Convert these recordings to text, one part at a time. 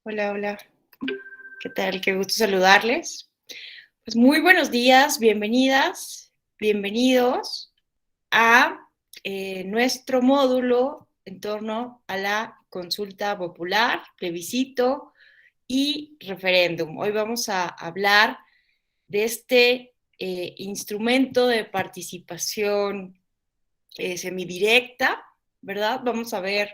Hola, hola. ¿Qué tal? Qué gusto saludarles. Pues muy buenos días, bienvenidas, bienvenidos a nuestro módulo en torno a la consulta popular, plebiscito y referéndum. Hoy vamos a hablar de este instrumento de participación semidirecta, ¿verdad? Vamos a ver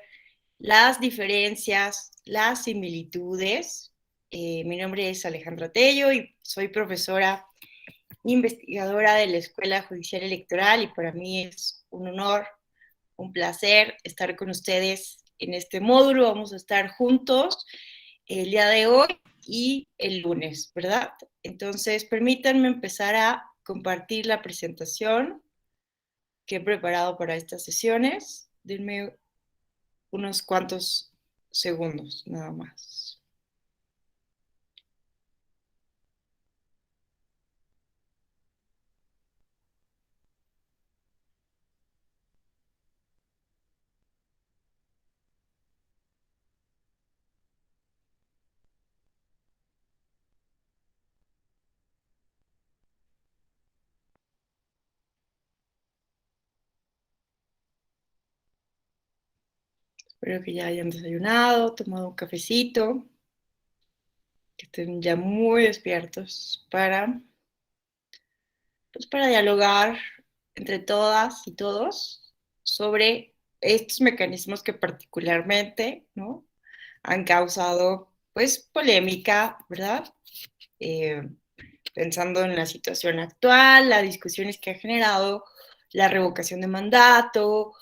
las diferencias, las similitudes. Mi nombre es Alejandra Tello y soy profesora investigadora de la Escuela Judicial Electoral y para mí es un honor, un placer estar con ustedes en este módulo. Vamos a estar juntos el día de hoy y el lunes, ¿verdad? Entonces, permítanme empezar a compartir la presentación que he preparado para estas sesiones. Denme unos cuantos segundos, nada más. Espero que ya hayan desayunado, tomado un cafecito, que estén ya muy despiertos para dialogar entre todas y todos sobre estos mecanismos que particularmente, ¿no?, han causado, pues, polémica, ¿verdad? Eh, Pensando en la situación actual, las discusiones que ha generado la revocación de mandato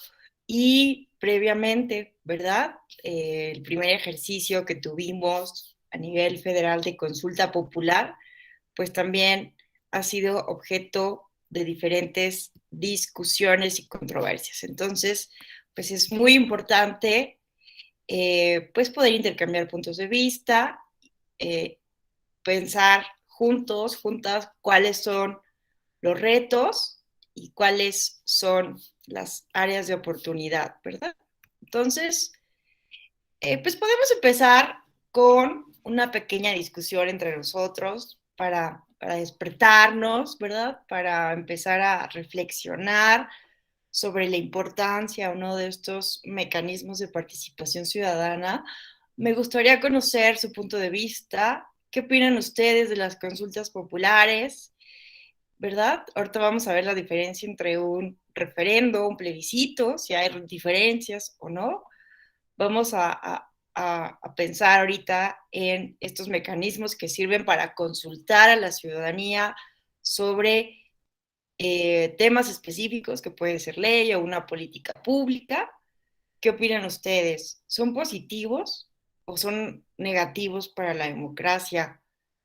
y previamente, ¿verdad? El primer ejercicio que tuvimos a nivel federal de consulta popular, pues también ha sido objeto de diferentes discusiones y controversias. Entonces, pues es muy importante pues poder intercambiar puntos de vista, eh, pensar juntos, juntas, cuáles son los retos y cuáles son las áreas de oportunidad, ¿verdad? Entonces, pues podemos empezar con una pequeña discusión entre nosotros para despertarnos, ¿verdad? Para empezar a reflexionar sobre la importancia o no de estos mecanismos de participación ciudadana. Me gustaría conocer su punto de vista. ¿Qué opinan ustedes de las consultas populares? ¿Verdad? Ahorita vamos a ver la diferencia entre un referendo, un plebiscito, si hay diferencias o no. Vamos a pensar ahorita en estos mecanismos que sirven para consultar a la ciudadanía sobre temas específicos que puede ser ley o una política pública. ¿Qué opinan ustedes? ¿Son positivos o son negativos para la democracia?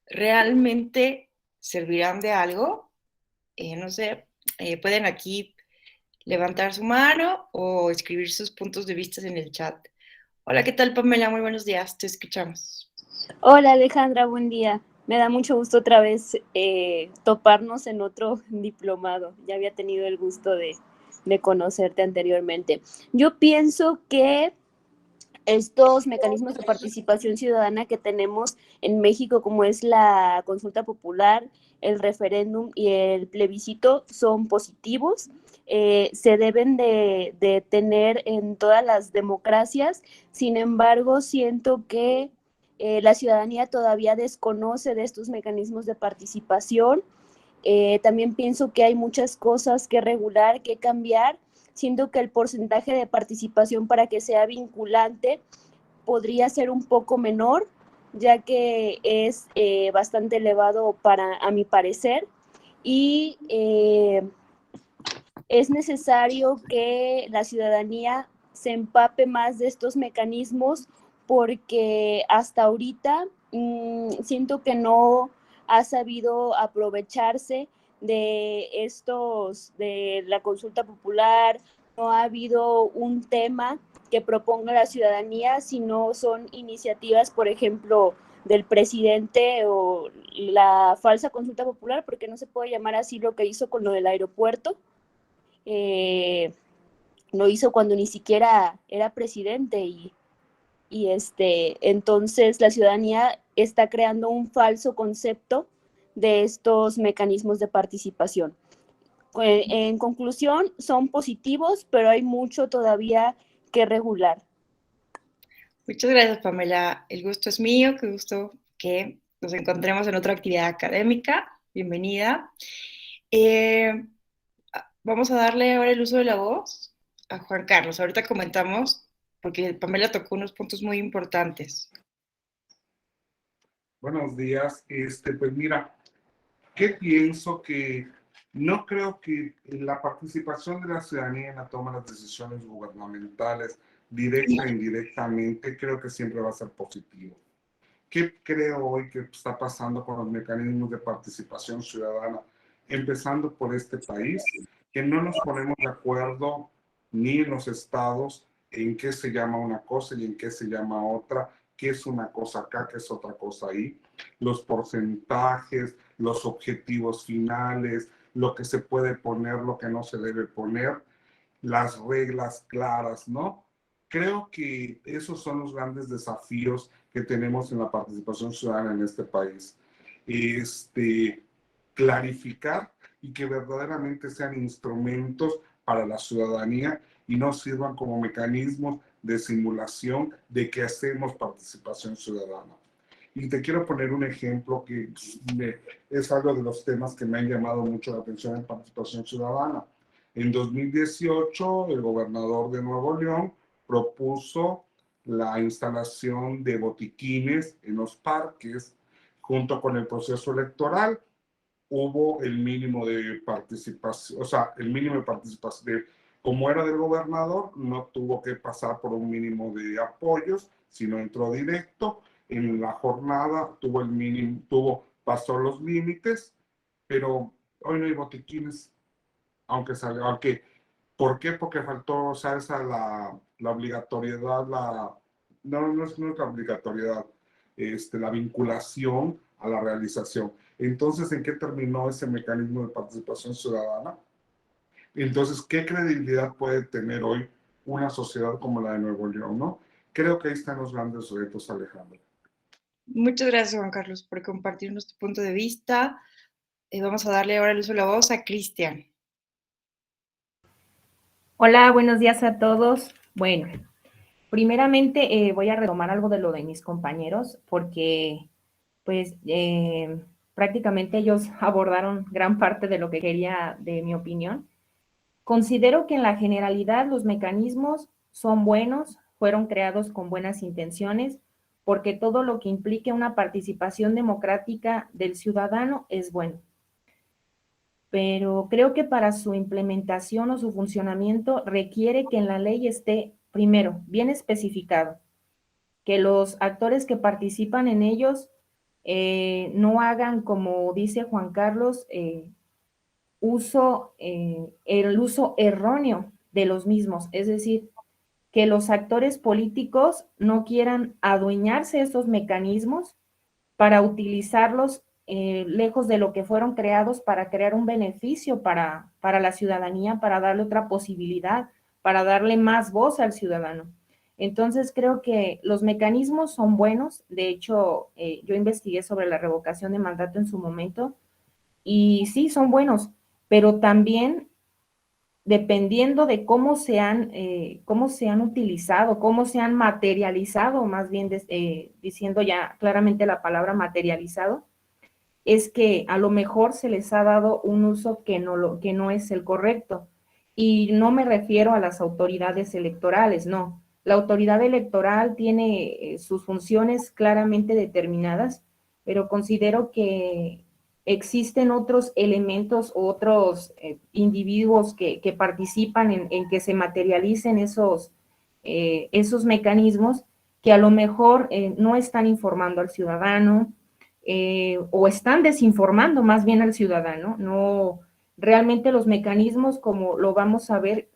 ¿Realmente servirán de algo? No sé, pueden aquí levantar su mano o escribir sus puntos de vista en el chat. Hola, ¿qué tal, Pamela? Muy buenos días, te escuchamos. Hola Alejandra, buen día. Me da mucho gusto otra vez toparnos en otro diplomado. Ya había tenido el gusto de conocerte anteriormente. Yo pienso que estos mecanismos de participación ciudadana que tenemos en México, como es la consulta popular, el referéndum y el plebiscito, son positivos. Se deben de tener en todas las democracias. Sin embargo, siento que la ciudadanía todavía desconoce de estos mecanismos de participación. También pienso que hay muchas cosas que regular, que cambiar, siendo que el porcentaje de participación para que sea vinculante podría ser un poco menor, ya que es bastante elevado a mi parecer, y es necesario que la ciudadanía se empape más de estos mecanismos porque hasta ahorita siento que no ha sabido aprovecharse de la consulta popular, no ha habido un tema que proponga la ciudadanía, sino son iniciativas, por ejemplo, del presidente o la falsa consulta popular, porque no se puede llamar así lo que hizo con lo del aeropuerto. eh, lo hizo cuando ni siquiera era presidente y entonces la ciudadanía está creando un falso concepto de estos mecanismos de participación. En conclusión, son positivos, pero hay mucho todavía que regular. Muchas gracias, Pamela. El gusto es mío, qué gusto que nos encontremos en otra actividad académica. Bienvenida. Eh, Vamos a darle ahora el uso de la voz a Juan Carlos. Ahorita comentamos, porque Pamela tocó unos puntos muy importantes. Buenos días. Pues mira, ¿qué pienso? Que no creo que la participación de la ciudadanía en la toma de las decisiones gubernamentales, directa e indirectamente, creo que siempre va a ser positivo. ¿Qué creo hoy que está pasando con los mecanismos de participación ciudadana? Empezando por este país, que no nos ponemos de acuerdo ni en los estados en qué se llama una cosa y en qué se llama otra, qué es una cosa acá, qué es otra cosa ahí, los porcentajes, los objetivos finales, lo que se puede poner, lo que no se debe poner, las reglas claras, ¿no? Creo que esos son los grandes desafíos que tenemos en la participación ciudadana en este país. Clarificar y que verdaderamente sean instrumentos para la ciudadanía y no sirvan como mecanismos de simulación de que hacemos participación ciudadana. Y te quiero poner un ejemplo que es algo de los temas que me han llamado mucho la atención en participación ciudadana. En 2018, el gobernador de Nuevo León propuso la instalación de botiquines en los parques. Junto con el proceso electoral hubo el mínimo de participación, o sea, el mínimo de participación, como era del gobernador, no tuvo que pasar por un mínimo de apoyos, sino entró directo. En la jornada tuvo el mínimo, pasó los límites, pero hoy no hay botiquines, aunque, ¿por qué? Porque faltó, o sea, la obligatoriedad, no es la obligatoriedad, la vinculación a la realización. Entonces, ¿en qué terminó ese mecanismo de participación ciudadana? Entonces, ¿qué credibilidad puede tener hoy una sociedad como la de Nuevo León, no? Creo que ahí están los grandes retos, Alejandro. Muchas gracias, Juan Carlos, por compartir nuestro punto de vista. Vamos a darle ahora el uso de la voz a Cristian. Hola, buenos días a todos. Bueno, primeramente voy a retomar algo de lo de mis compañeros porque pues prácticamente ellos abordaron gran parte de lo que quería de mi opinión. Considero que en la generalidad los mecanismos son buenos, fueron creados con buenas intenciones, porque todo lo que implique una participación democrática del ciudadano es bueno. Pero creo que para su implementación o su funcionamiento requiere que en la ley esté, primero, bien especificado, que los actores que participan en ellos no hagan, como dice Juan Carlos, el uso erróneo de los mismos, es decir, que los actores políticos no quieran adueñarse de esos mecanismos para utilizarlos lejos de lo que fueron creados para crear un beneficio para la ciudadanía, para darle otra posibilidad, para darle más voz al ciudadano. Entonces creo que los mecanismos son buenos. De hecho, yo investigué sobre la revocación de mandato en su momento y sí, son buenos, pero también dependiendo de cómo se han utilizado, cómo se han materializado, más bien diciendo ya claramente la palabra materializado, es que a lo mejor se les ha dado un uso que no es el correcto. Y no me refiero a las autoridades electorales, no. La autoridad electoral tiene sus funciones claramente determinadas, pero considero que existen otros elementos, otros individuos que participan en que se materialicen esos mecanismos que a lo mejor no están informando al ciudadano, o están desinformando más bien al ciudadano. No, realmente los mecanismos, como lo vamos a ver,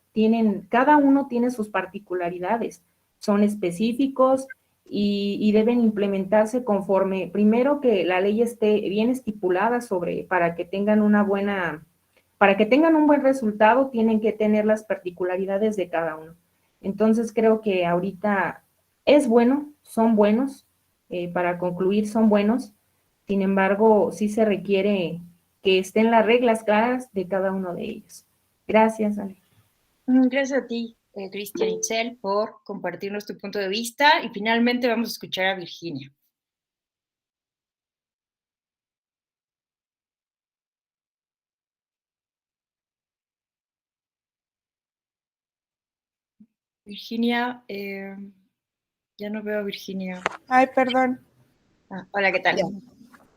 cada uno tiene sus particularidades, son específicos y deben implementarse conforme, primero que la ley esté bien estipulada para que tengan para que tengan un buen resultado, tienen que tener las particularidades de cada uno. Entonces creo que ahorita es bueno, son buenos, para concluir, son buenos. Sin embargo, sí se requiere que estén las reglas claras de cada uno de ellos. Gracias, Ale. Gracias a ti, Cristian Itzel, por compartirnos tu punto de vista. Y finalmente vamos a escuchar a Virginia. Virginia, ya no veo a Virginia. Ay, perdón. Hola, ¿qué tal? Ya.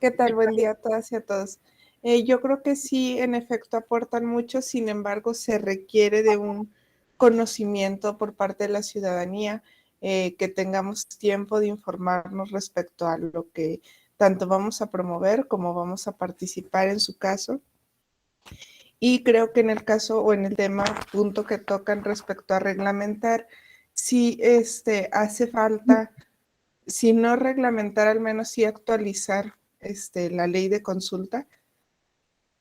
¿Qué tal? Buen día a todas y a todos. Yo creo que sí, en efecto, aportan mucho, sin embargo, se requiere de un conocimiento por parte de la ciudadanía, que tengamos tiempo de informarnos respecto a lo que tanto vamos a promover como vamos a participar en su caso. Y creo que en el caso o en el tema, punto que tocan respecto a reglamentar, sí hace falta, si no reglamentar, al menos sí actualizar la ley de consulta,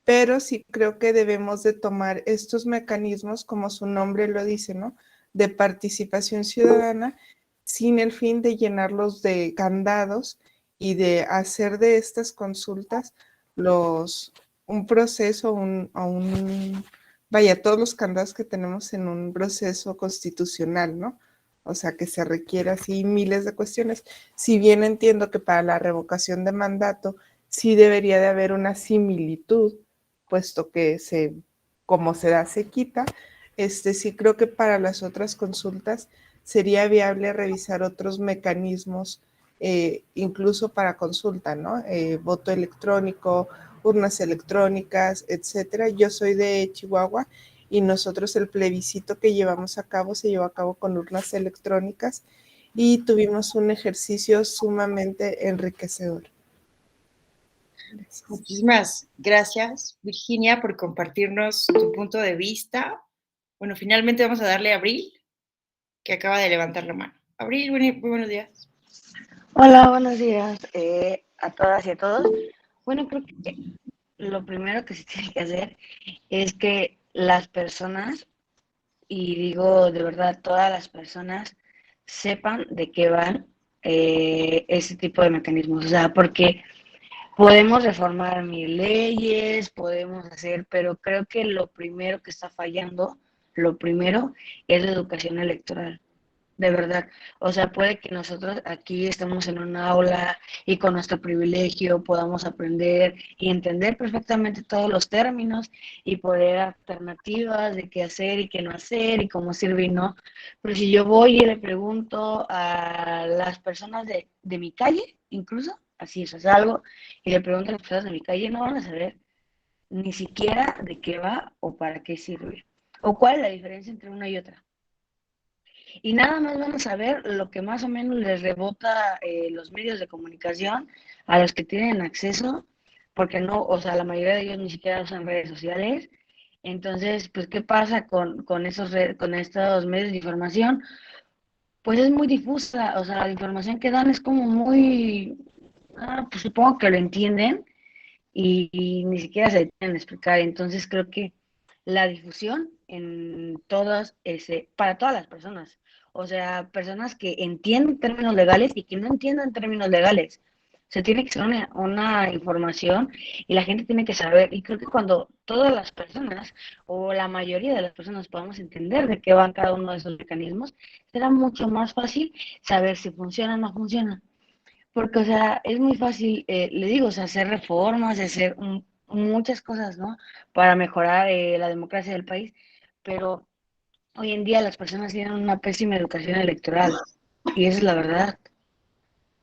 pero sí creo que debemos de tomar estos mecanismos, como su nombre lo dice, ¿no? De participación ciudadana, sin el fin de llenarlos de candados y de hacer de estas consultas un proceso, vaya, todos los candados que tenemos en un proceso constitucional, ¿no? O sea, que se requiere así miles de cuestiones. Si bien entiendo que para la revocación de mandato sí debería de haber una similitud, puesto que como se da, se quita, sí creo que para las otras consultas sería viable revisar otros mecanismos, incluso para consulta, ¿no? Voto electrónico, urnas electrónicas, etcétera. Yo soy de Chihuahua y nosotros el plebiscito que llevamos a cabo se llevó a cabo con urnas electrónicas y tuvimos un ejercicio sumamente enriquecedor. Gracias. Muchísimas gracias, Virginia, por compartirnos tu punto de vista. Bueno, finalmente vamos a darle a Abril, que acaba de levantar la mano. Abril, muy buenos días. Hola, buenos días a todas y a todos. Bueno, creo que lo primero que se tiene que hacer es que las personas, y digo de verdad, todas las personas, sepan de qué van ese tipo de mecanismos. O sea, porque podemos reformar mil leyes, podemos hacer, pero creo que lo primero que está fallando, lo primero es la educación electoral. De verdad, o sea, puede que nosotros aquí estemos en un aula y con nuestro privilegio podamos aprender y entender perfectamente todos los términos y poder alternativas de qué hacer y qué no hacer y cómo sirve y no. Pero si yo voy y le pregunto a las personas de mi calle, incluso, así es algo, y le pregunto a las personas de mi calle, no van a saber ni siquiera de qué va o para qué sirve o cuál es la diferencia entre una y otra. Y nada más van a saber lo que más o menos les rebota los medios de comunicación a los que tienen acceso, porque no, o sea, la mayoría de ellos ni siquiera usan redes sociales. Entonces, pues, ¿qué pasa con con estos medios de información? Pues es muy difusa, o sea, la información que dan es como muy, pues supongo que lo entienden y ni siquiera se detienen a explicar. Entonces, creo que la difusión en para todas las personas. O sea, personas que entienden términos legales y que no entiendan términos legales. Se tiene que ser una información y la gente tiene que saber. Y creo que cuando todas las personas o la mayoría de las personas podamos entender de qué van cada uno de esos mecanismos, será mucho más fácil saber si funciona o no funciona. Porque, o sea, es muy fácil, le digo, o sea, hacer reformas, hacer muchas cosas, ¿no? Para mejorar la democracia del país, pero hoy en día las personas tienen una pésima educación electoral, y esa es la verdad.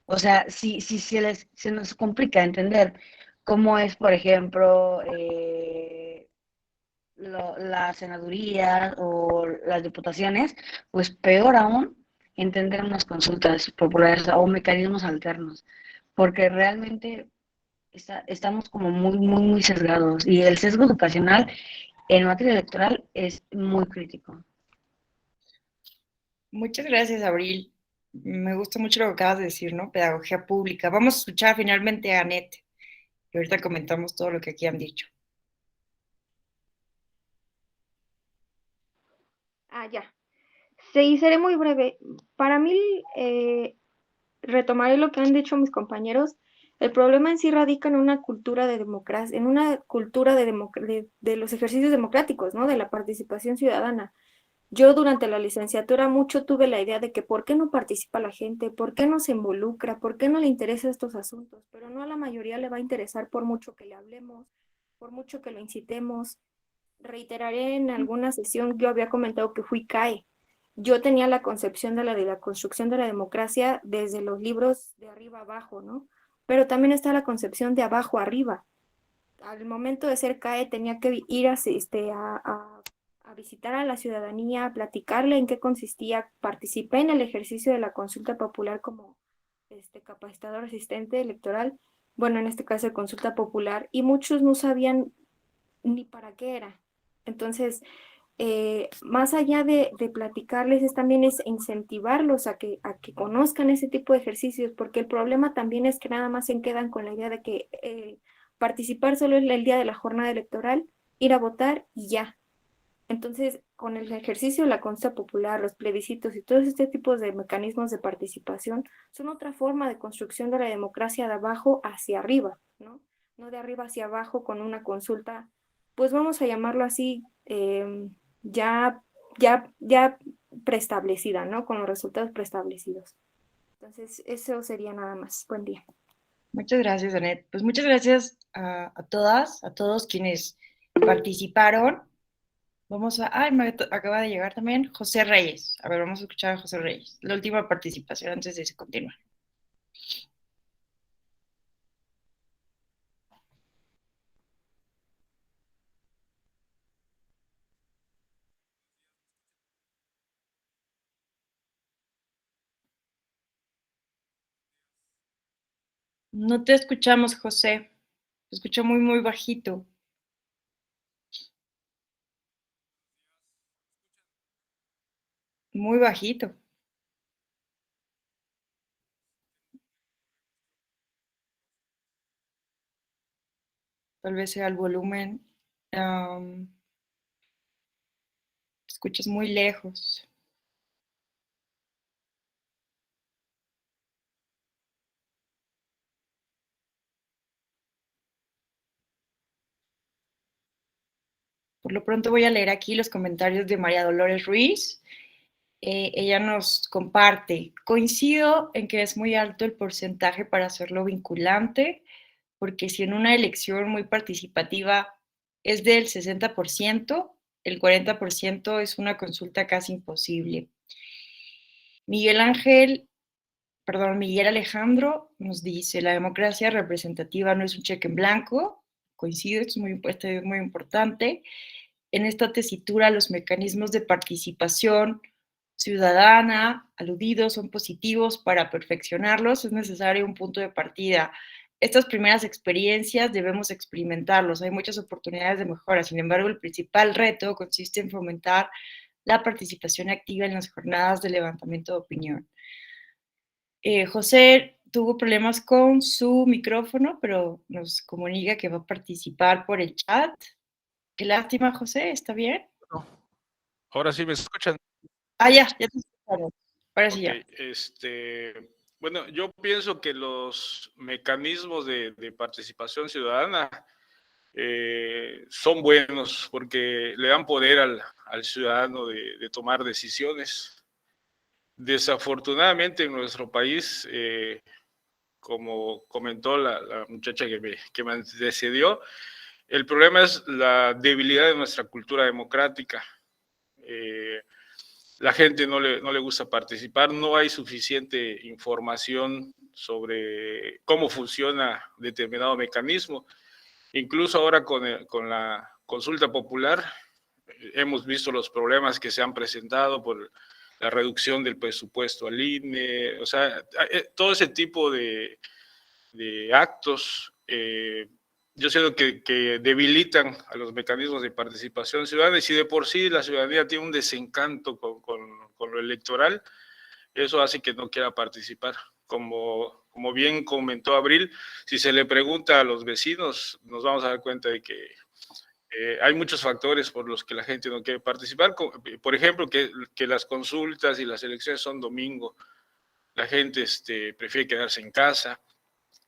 O sea, si se nos complica entender cómo es, por ejemplo, las senadurías o las diputaciones, pues peor aún entender unas consultas populares o mecanismos alternos, porque realmente estamos como muy sesgados y el sesgo educacional en materia electoral es muy crítico. Muchas gracias, Abril. Me gusta mucho lo que acabas de decir, ¿no? Pedagogía pública. Vamos a escuchar finalmente a Anette y ahorita comentamos todo lo que aquí han dicho. Ah, ya. Sí, seré muy breve. Para mí, retomaré lo que han dicho mis compañeros. El problema en sí radica en una cultura de democracia, en una cultura de los ejercicios democráticos, ¿no? De la participación ciudadana. Yo durante la licenciatura mucho tuve la idea de que por qué no participa la gente, por qué no se involucra, por qué no le interesan estos asuntos, pero no a la mayoría le va a interesar por mucho que le hablemos, por mucho que lo incitemos. Reiteraré en alguna sesión, yo había comentado que fui CAE. Yo tenía la concepción de la construcción de la democracia desde los libros de arriba abajo, ¿no? Pero también está la concepción de abajo arriba. Al momento de ser CAE tenía que ir a visitar a la ciudadanía, a platicarle en qué consistía. Participé en el ejercicio de la consulta popular como capacitador asistente electoral, bueno, en este caso de consulta popular, y muchos no sabían ni para qué era. Entonces, más allá de platicarles, también es incentivarlos a que conozcan ese tipo de ejercicios, porque el problema también es que nada más se quedan con la idea de que participar solo es el día de la jornada electoral, ir a votar y ya. Entonces, con el ejercicio de la consulta popular, los plebiscitos y todos este tipos de mecanismos de participación son otra forma de construcción de la democracia de abajo hacia arriba, ¿no? No de arriba hacia abajo con una consulta, pues vamos a llamarlo así, ya, ya preestablecida, ¿no? Con los resultados preestablecidos. Entonces, eso sería nada más. Buen día. Muchas gracias, Anet. Pues muchas gracias a todas, a todos quienes participaron. Vamos a. Ay, acaba de llegar también José Reyes. A ver, vamos a escuchar a José Reyes. La última participación antes de continuar. No te escuchamos, José. Te escucho muy, muy bajito. Muy bajito. Tal vez sea el volumen. Te escuchas muy lejos. Por lo pronto voy a leer aquí los comentarios de María Dolores Ruiz. Ella nos comparte, coincido en que es muy alto el porcentaje para hacerlo vinculante, porque si en una elección muy participativa es del 60%, el 40% es una consulta casi imposible. Miguel Alejandro nos dice, la democracia representativa no es un cheque en blanco, coincido, esto es muy importante. En esta tesitura, los mecanismos de participación ciudadana aludidos son positivos. Para perfeccionarlos es necesario un punto de partida. Estas primeras experiencias debemos experimentarlos. Hay muchas oportunidades de mejora. Sin embargo, el principal reto consiste en fomentar la participación activa en las jornadas de levantamiento de opinión. José tuvo problemas con su micrófono, pero nos comunica que va a participar por el chat. Qué lástima, José, ¿está bien? No. Ahora sí me escuchan. Ya te escucharon. Ahora sí Okay. ya. Bueno, yo pienso que los mecanismos de participación ciudadana son buenos porque le dan poder al ciudadano de tomar decisiones. Desafortunadamente en nuestro país, como comentó la muchacha que me antecedió, el problema es la debilidad de nuestra cultura democrática. La gente no le gusta participar, no hay suficiente información sobre cómo funciona determinado mecanismo. Incluso ahora con la consulta popular hemos visto los problemas que se han presentado por la reducción del presupuesto al INE, o sea, todo ese tipo de actos, yo siento que debilitan a los mecanismos de participación ciudadana, y si de por sí la ciudadanía tiene un desencanto con lo electoral, eso hace que no quiera participar. Como bien comentó Abril, si se le pregunta a los vecinos, nos vamos a dar cuenta de que Hay muchos factores por los que la gente no quiere participar. Por ejemplo, que las consultas y las elecciones son domingo. La gente prefiere quedarse en casa.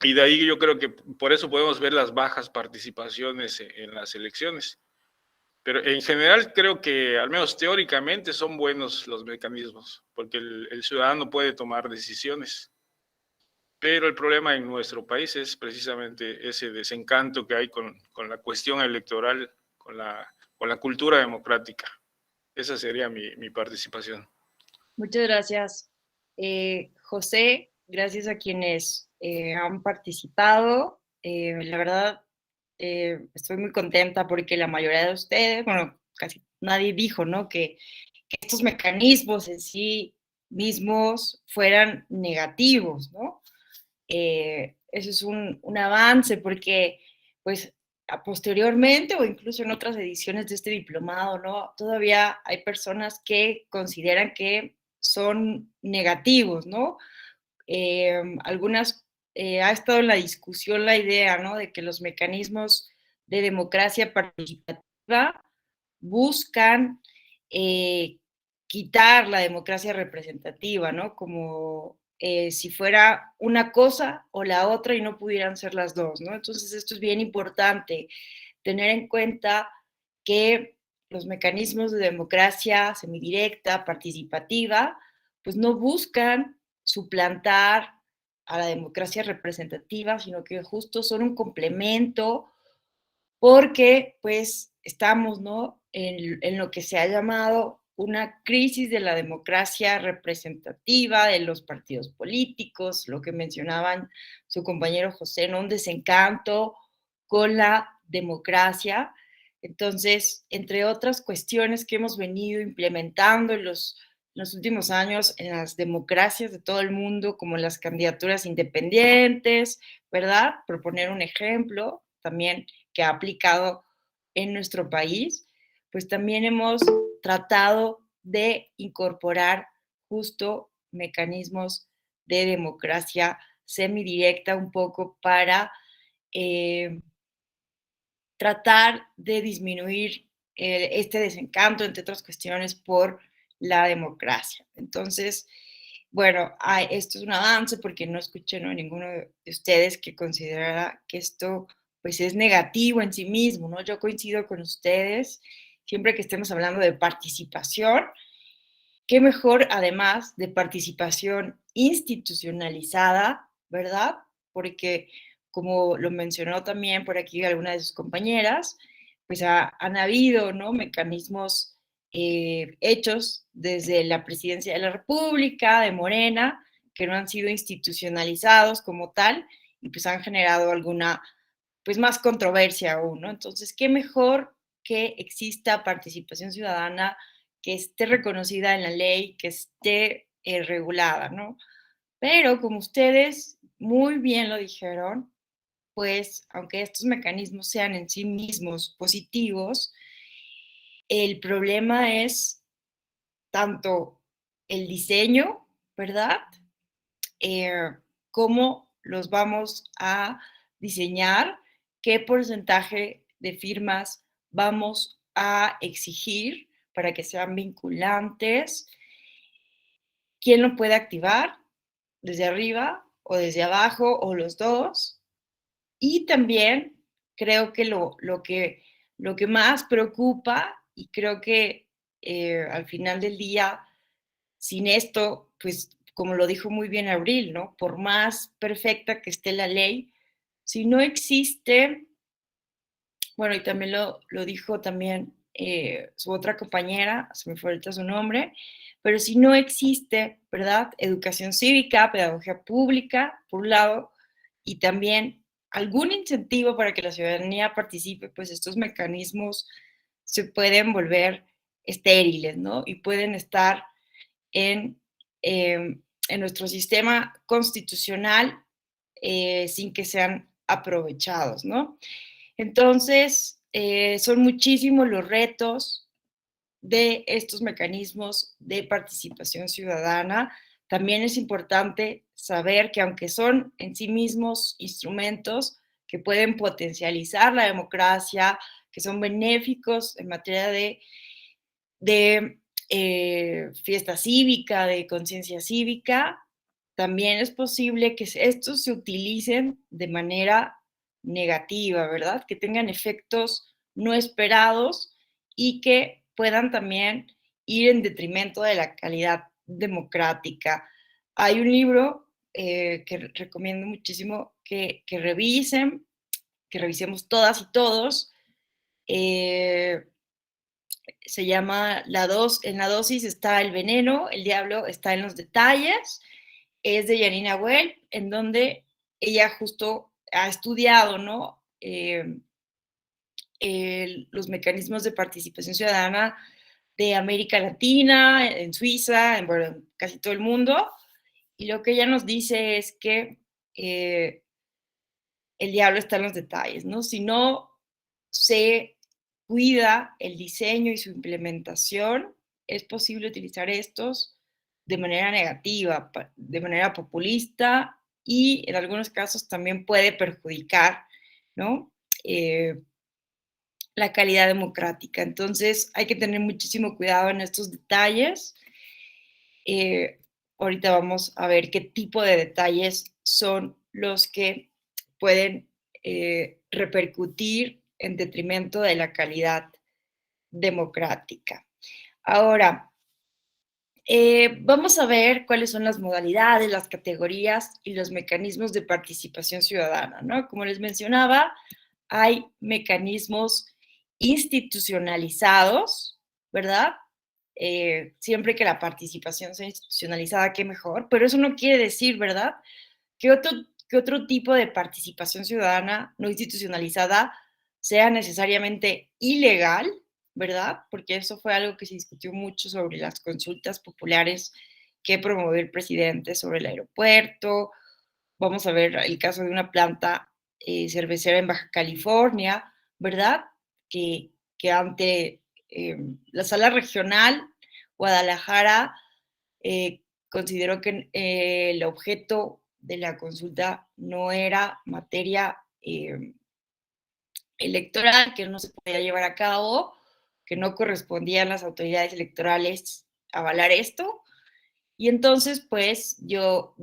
Y de ahí yo creo que por eso podemos ver las bajas participaciones en las elecciones. Pero en general creo que, al menos teóricamente, son buenos los mecanismos, porque el ciudadano puede tomar decisiones. Pero el problema en nuestro país es precisamente ese desencanto que hay con la cuestión electoral, con la cultura democrática. Esa sería mi participación. Muchas gracias, José. Gracias a quienes han participado. La verdad, estoy muy contenta porque la mayoría de ustedes, bueno, casi nadie dijo, ¿no? Que estos mecanismos en sí mismos fueran negativos, ¿no? Eso es un avance porque, pues, posteriormente o incluso en otras ediciones de este diplomado, ¿no? Todavía hay personas que consideran que son negativos, ¿no? Algunas, ha estado en la discusión la idea, ¿no? De que los mecanismos de democracia participativa buscan quitar la democracia representativa, ¿no? Como si fuera una cosa o la otra y no pudieran ser las dos, ¿no? Entonces esto es bien importante, tener en cuenta que los mecanismos de democracia semidirecta, participativa, pues no buscan suplantar a la democracia representativa, sino que justo son un complemento porque pues estamos, ¿no? En lo que se ha llamado una crisis de la democracia representativa, de los partidos políticos, lo que mencionaban su compañero José, ¿no? Un desencanto con la democracia. Entonces, entre otras cuestiones que hemos venido implementando en los últimos años en las democracias de todo el mundo, como las candidaturas independientes, ¿verdad? Por poner un ejemplo, también que ha aplicado en nuestro país, pues también hemos tratado de incorporar justo mecanismos de democracia semidirecta un poco para tratar de disminuir este desencanto, entre otras cuestiones, por la democracia. Entonces, bueno, esto es un avance porque no escuché, ¿no?, ninguno de ustedes que considerara que esto pues es negativo en sí mismo, ¿no? Yo coincido con ustedes, siempre que estemos hablando de participación, qué mejor además de participación institucionalizada, ¿verdad? Porque como lo mencionó también por aquí alguna de sus compañeras, pues han habido, ¿no?, mecanismos hechos desde la presidencia de la República, de Morena, que no han sido institucionalizados como tal y pues han generado alguna, pues más controversia aún, ¿no? Entonces, qué mejor que exista participación ciudadana, que esté reconocida en la ley, que esté regulada, ¿no? Pero como ustedes muy bien lo dijeron, pues aunque estos mecanismos sean en sí mismos positivos, el problema es tanto el diseño, ¿verdad? Cómo los vamos a diseñar, qué porcentaje de firmas vamos a exigir para que sean vinculantes, quién lo puede activar, desde arriba o desde abajo o los dos. Y también creo que lo que más preocupa, y creo que al final del día, sin esto, pues como lo dijo muy bien Abril, ¿no? Por más perfecta que esté la ley, si no existe, bueno, y también lo dijo también su otra compañera, se me fue ahorita su nombre, pero si no existe, ¿verdad? Educación cívica, pedagogía pública, por un lado, y también algún incentivo para que la ciudadanía participe, pues estos mecanismos se pueden volver estériles, ¿no? Y pueden estar en nuestro sistema constitucional sin que sean aprovechados, ¿no? Entonces, son muchísimos los retos de estos mecanismos de participación ciudadana. También es importante saber que aunque son en sí mismos instrumentos que pueden potencializar la democracia, que son benéficos en materia de fiesta cívica, de conciencia cívica, también es posible que estos se utilicen de manera negativa, ¿verdad? Que tengan efectos no esperados y que puedan también ir en detrimento de la calidad democrática. Hay un libro que recomiendo muchísimo que revisemos todas y todos. Se llama En la dosis está el veneno, el diablo está en los detalles. Es de Janina Well, en donde ella justo ha estudiado, ¿no? Los mecanismos de participación ciudadana de América Latina, en Suiza, en casi todo el mundo. Y lo que ella nos dice es que el diablo está en los detalles, ¿no? Si no se cuida el diseño y su implementación, es posible utilizar estos de manera negativa, de manera populista y en algunos casos también puede perjudicar, ¿no? La calidad democrática. Entonces hay que tener muchísimo cuidado en estos detalles. Ahorita vamos a ver qué tipo de detalles son los que pueden repercutir en detrimento de la calidad democrática. Ahora, vamos a ver cuáles son las modalidades, las categorías y los mecanismos de participación ciudadana, ¿no? Como les mencionaba, hay mecanismos institucionalizados, ¿verdad? Siempre que la participación sea institucionalizada, qué mejor, pero eso no quiere decir, ¿verdad?, que otro tipo de participación ciudadana no institucionalizada sea necesariamente ilegal, ¿verdad? Porque eso fue algo que se discutió mucho sobre las consultas populares que promovió el presidente sobre el aeropuerto. Vamos a ver el caso de una planta cervecera en Baja California, ¿verdad? Que ante la sala regional Guadalajara consideró que el objeto de la consulta no era materia electoral, que no se podía llevar a cabo, que no correspondían las autoridades electorales avalar esto, y entonces pues dio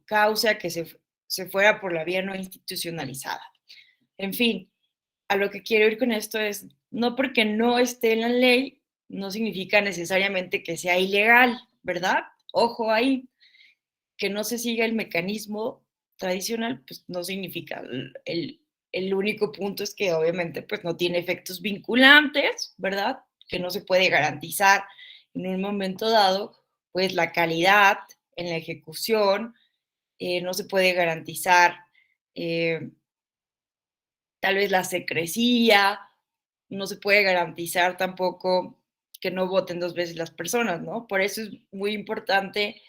causa a que se fuera por la vía no institucionalizada. En fin, a lo que quiero ir con esto es, no porque no esté en la ley, no significa necesariamente que sea ilegal, ¿verdad? Ojo ahí, que no se siga el mecanismo tradicional, pues no significa. El único punto es que obviamente pues no tiene efectos vinculantes, ¿verdad? Que no se puede garantizar en un momento dado, pues la calidad en la ejecución, no se puede garantizar tal vez la secrecía, no se puede garantizar tampoco que no voten dos veces las personas, ¿no? Por eso es muy importante,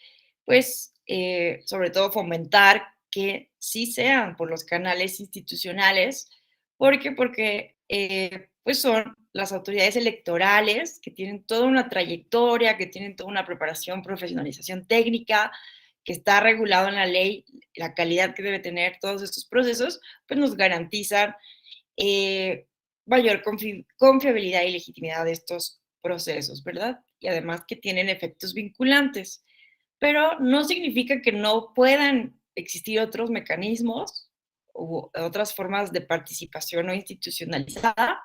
pues, sobre todo fomentar que sí sean por los canales institucionales. ¿Por qué? Porque pues son las autoridades electorales que tienen toda una trayectoria, que tienen toda una preparación, profesionalización técnica, que está regulado en la ley, la calidad que debe tener todos estos procesos, pues nos garantizan mayor confiabilidad y legitimidad de estos procesos, ¿verdad? Y además que tienen efectos vinculantes. Pero no significa que no puedan existir otros mecanismos u otras formas de participación no institucionalizada,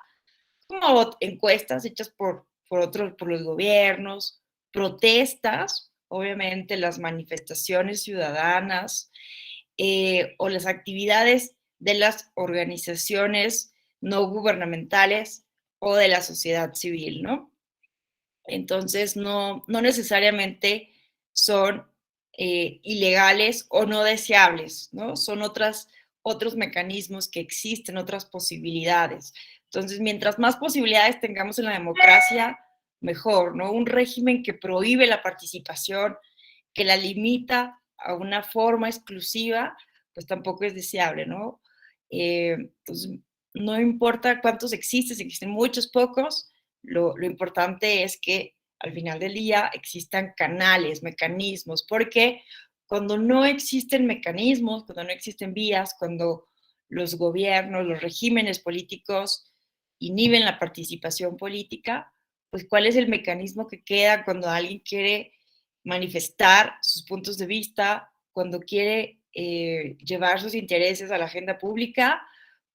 como encuestas hechas por los gobiernos, protestas, obviamente las manifestaciones ciudadanas o las actividades de las organizaciones no gubernamentales o de la sociedad civil, ¿no? Entonces, no necesariamente son ilegales o no deseables, ¿no? Son otros mecanismos que existen, otras posibilidades. Entonces, mientras más posibilidades tengamos en la democracia, mejor, ¿no? Un régimen que prohíbe la participación, que la limita a una forma exclusiva, pues tampoco es deseable, ¿no? Entonces, no importa cuántos existen, si existen muchos, pocos, lo importante es que al final del día existan canales, mecanismos, porque cuando no existen mecanismos, cuando no existen vías, cuando los gobiernos, los regímenes políticos inhiben la participación política, pues cuál es el mecanismo que queda cuando alguien quiere manifestar sus puntos de vista, cuando quiere llevar sus intereses a la agenda pública,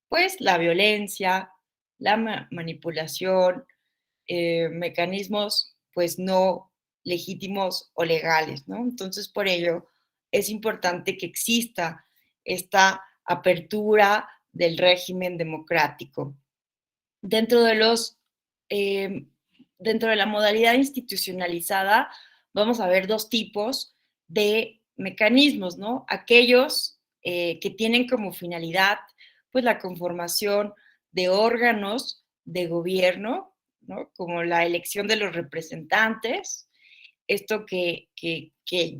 pues la violencia, la manipulación, mecanismos pues no legítimos o legales, ¿no? Entonces, por ello, es importante que exista esta apertura del régimen democrático. Dentro de dentro de la modalidad institucionalizada, vamos a ver dos tipos de mecanismos, ¿no? Aquellos que tienen como finalidad, pues, la conformación de órganos de gobierno, ¿no? Como la elección de los representantes, esto que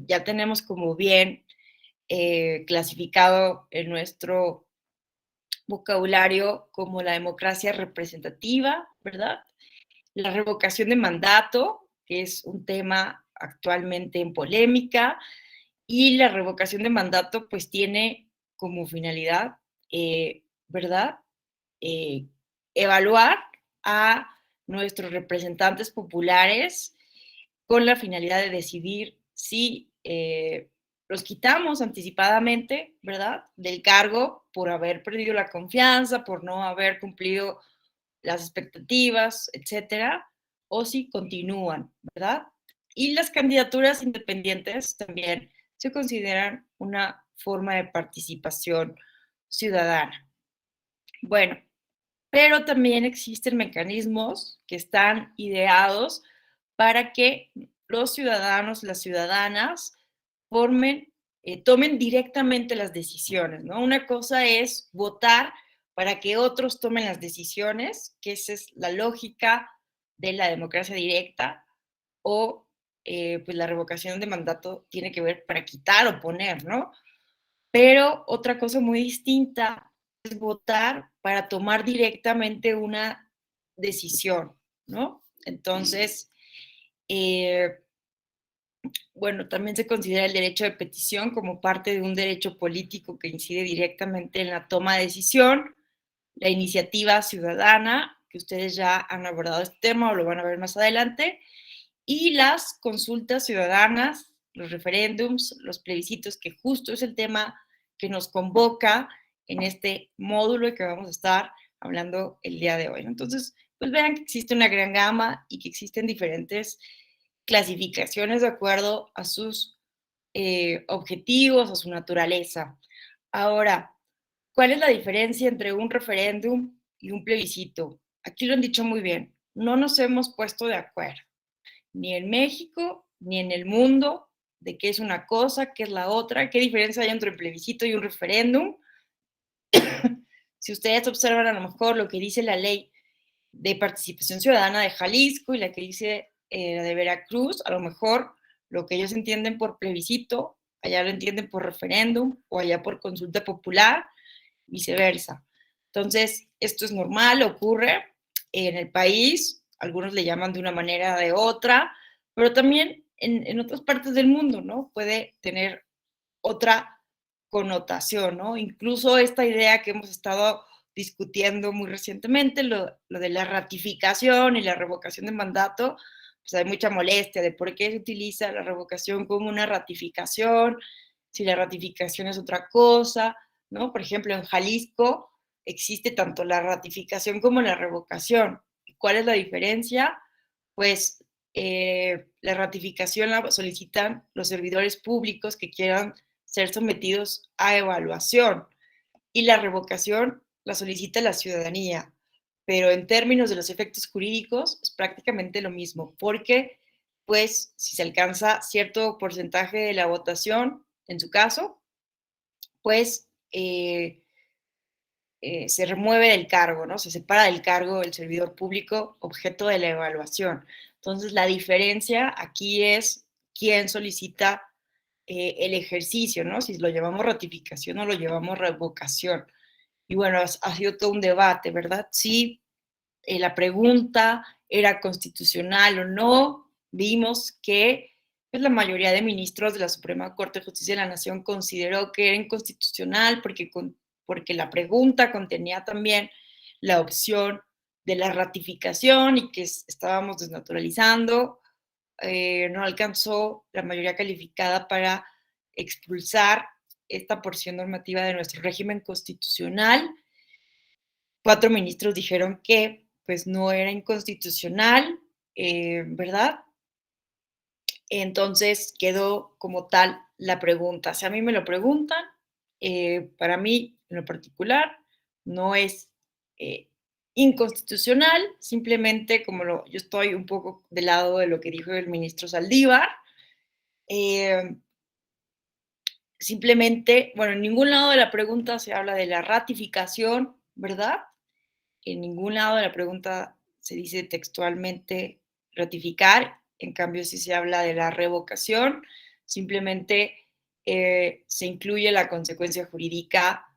ya tenemos como bien clasificado en nuestro vocabulario como la democracia representativa, ¿verdad? La revocación de mandato, que es un tema actualmente en polémica, y la revocación de mandato pues tiene como finalidad, ¿verdad? Evaluar a nuestros representantes populares con la finalidad de decidir si los quitamos anticipadamente, ¿verdad? Del cargo por haber perdido la confianza, por no haber cumplido las expectativas, etcétera, o si continúan, ¿verdad? Y las candidaturas independientes también se consideran una forma de participación ciudadana. Bueno, pero también existen mecanismos que están ideados para que los ciudadanos, las ciudadanas, tomen directamente las decisiones, ¿no? Una cosa es votar para que otros tomen las decisiones, que esa es la lógica de la democracia directa, o pues la revocación de mandato tiene que ver para quitar o poner, ¿no? Pero otra cosa muy distinta es votar para tomar directamente una decisión, ¿no? Entonces, bueno, también se considera el derecho de petición como parte de un derecho político que incide directamente en la toma de decisión, la iniciativa ciudadana, que ustedes ya han abordado este tema o lo van a ver más adelante, y las consultas ciudadanas, los referéndums, los plebiscitos, que justo es el tema que nos convoca en este módulo y que vamos a estar hablando el día de hoy. Entonces, pues vean que existe una gran gama y que existen diferentes clasificaciones de acuerdo a sus objetivos, a su naturaleza. Ahora, ¿cuál es la diferencia entre un referéndum y un plebiscito? Aquí lo han dicho muy bien, no nos hemos puesto de acuerdo, ni en México, ni en el mundo, de qué es una cosa, qué es la otra, qué diferencia hay entre un plebiscito y un referéndum. Si ustedes observan a lo mejor lo que dice la ley de participación ciudadana de Jalisco y la que dice la de Veracruz, a lo mejor lo que ellos entienden por plebiscito, allá lo entienden por referéndum o allá por consulta popular, viceversa. Entonces, esto es normal, ocurre en el país, algunos le llaman de una manera o de otra, pero también en otras partes del mundo, ¿no? Puede tener otra connotación, ¿no? Incluso esta idea que hemos estado discutiendo muy recientemente, lo de la ratificación y la revocación de mandato, pues hay mucha molestia de por qué se utiliza la revocación como una ratificación, si la ratificación es otra cosa, ¿no? Por ejemplo, en Jalisco existe tanto la ratificación como la revocación. ¿Cuál es la diferencia? Pues la ratificación la solicitan los servidores públicos que quieran ser sometidos a evaluación y la revocación la solicita la ciudadanía, pero en términos de los efectos jurídicos es prácticamente lo mismo, porque pues si se alcanza cierto porcentaje de la votación, en su caso, pues se remueve del cargo, ¿no? Se separa del cargo el servidor público objeto de la evaluación. Entonces, la diferencia aquí es quién solicita el ejercicio, ¿no? Si lo llamamos ratificación o lo llamamos revocación. Y bueno, ha sido todo un debate, ¿verdad? Si la pregunta era constitucional o no. Vimos que pues, la mayoría de ministros de la Suprema Corte de Justicia de la Nación consideró que era inconstitucional porque la pregunta contenía también la opción de la ratificación y que estábamos desnaturalizando, no alcanzó la mayoría calificada para expulsar esta porción normativa de nuestro régimen constitucional. 4 ministros dijeron que pues no era inconstitucional, ¿verdad? Entonces quedó como tal la pregunta. Si a mí me lo preguntan, para mí en lo particular no es inconstitucional, simplemente yo estoy un poco del lado de lo que dijo el ministro Saldívar, simplemente, bueno, en ningún lado de la pregunta se habla de la ratificación, ¿verdad? En ningún lado de la pregunta se dice textualmente ratificar, en cambio sí se habla de la revocación, simplemente se incluye la consecuencia jurídica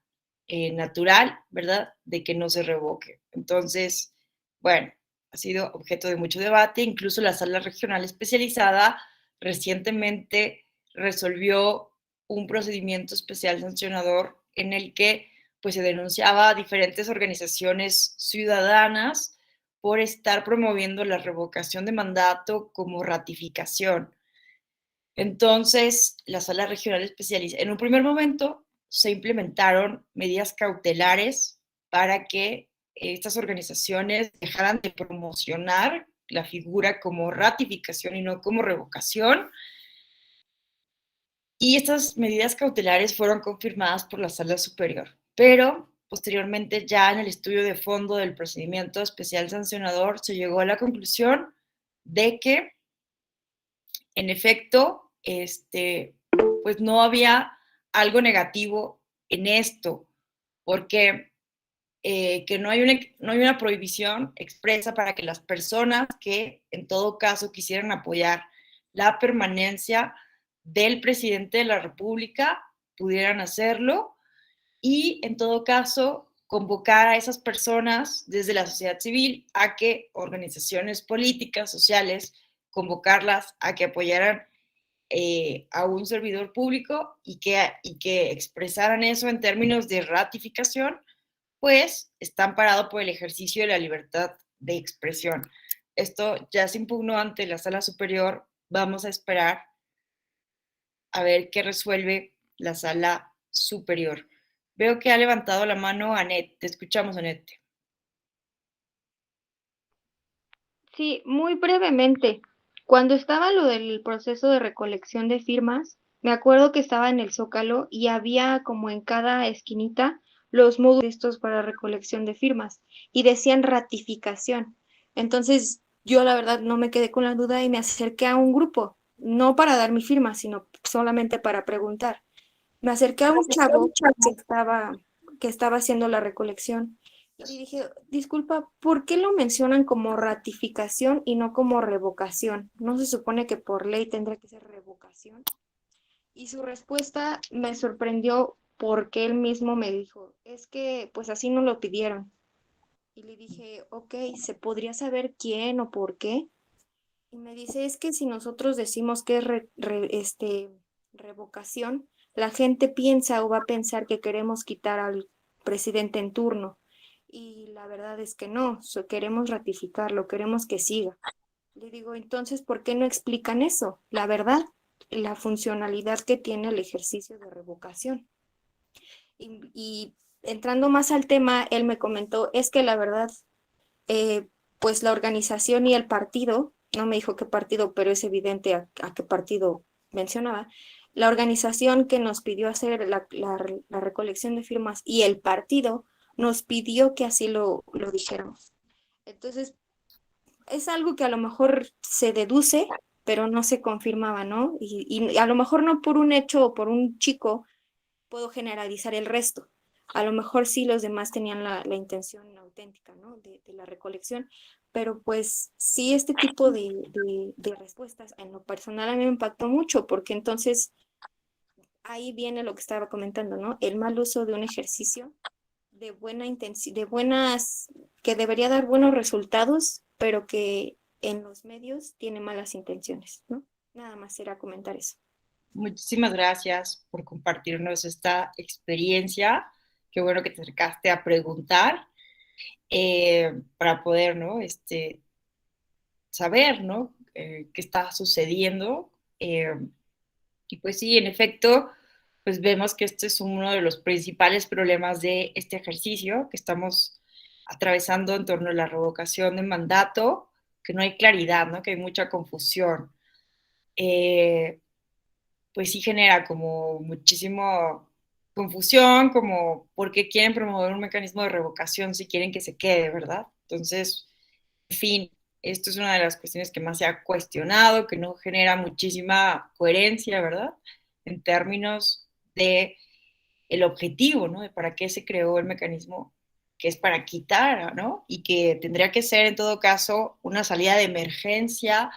natural, ¿verdad? De que no se revoque. Entonces, bueno, ha sido objeto de mucho debate, incluso la Sala Regional Especializada recientemente resolvió un procedimiento especial sancionador en el que pues se denunciaba a diferentes organizaciones ciudadanas por estar promoviendo la revocación de mandato como ratificación. Entonces, la Sala Regional Especializada, en un primer momento se implementaron medidas cautelares para que estas organizaciones dejaran de promocionar la figura como ratificación y no como revocación. Y estas medidas cautelares fueron confirmadas por la Sala Superior, pero posteriormente ya en el estudio de fondo del procedimiento especial sancionador se llegó a la conclusión de que, en efecto, pues no había algo negativo en esto, porque que no hay una prohibición expresa para que las personas que en todo caso quisieran apoyar la permanencia del presidente de la República pudieran hacerlo y en todo caso convocar a esas personas desde la sociedad civil a que organizaciones políticas, sociales, convocarlas a que apoyaran a un servidor público y que expresaran eso en términos de ratificación, pues está amparado por el ejercicio de la libertad de expresión. Esto ya se impugnó ante la Sala Superior. Vamos a esperar a ver qué resuelve la Sala Superior. Veo que ha levantado la mano Anet. Te escuchamos, Anet. Sí, muy brevemente. Cuando estaba lo del proceso de recolección de firmas, me acuerdo que estaba en el Zócalo y había como en cada esquinita los módulos estos para recolección de firmas y decían ratificación. Entonces, yo la verdad no me quedé con la duda y me acerqué a un grupo, no para dar mi firma, sino solamente para preguntar. Me acerqué a un chavo que estaba haciendo la recolección y le dije, disculpa, ¿por qué lo mencionan como ratificación y no como revocación? ¿No se supone que por ley tendría que ser revocación? Y su respuesta me sorprendió porque él mismo me dijo, es que pues así no lo pidieron. Y le dije, ok, ¿se podría saber quién o por qué? Y me dice, es que si nosotros decimos que es revocación, la gente piensa o va a pensar que queremos quitar al presidente en turno. Y la verdad es que no, queremos ratificarlo, queremos que siga. Le digo, entonces, ¿por qué no explican eso? La verdad, la funcionalidad que tiene el ejercicio de revocación. Y entrando más al tema, él me comentó, es que la verdad, pues la organización y el partido, no me dijo qué partido, pero es evidente a qué partido mencionaba, la organización que nos pidió hacer la recolección de firmas y el partido nos pidió que así lo dijéramos. Entonces, es algo que a lo mejor se deduce, pero no se confirmaba, ¿no? Y a lo mejor no por un hecho o por un chico puedo generalizar el resto. A lo mejor sí los demás tenían la intención auténtica, ¿no? De la recolección, pero pues sí este tipo de respuestas en lo personal a mí me impactó mucho, porque entonces ahí viene lo que estaba comentando, ¿no? El mal uso de un ejercicio de buena intención, que debería dar buenos resultados, pero que en los medios tiene malas intenciones, ¿no? Nada más era comentar eso. Muchísimas gracias por compartirnos esta experiencia. Qué bueno que te acercaste a preguntar. para poder, ¿no? Saber, ¿no? Qué está sucediendo. Y pues sí, en efecto, pues vemos que este es uno de los principales problemas de este ejercicio que estamos atravesando en torno a la revocación de mandato, que no hay claridad, ¿no? Que hay mucha confusión. Pues sí genera como muchísimo confusión, como por qué quieren promover un mecanismo de revocación si quieren que se quede, ¿verdad? Entonces, en fin, esto es una de las cuestiones que más se ha cuestionado, que no genera muchísima coherencia, ¿verdad? En términos de el objetivo, ¿no? De para qué se creó el mecanismo, que es para quitar, ¿no? Y que tendría que ser, en todo caso, una salida de emergencia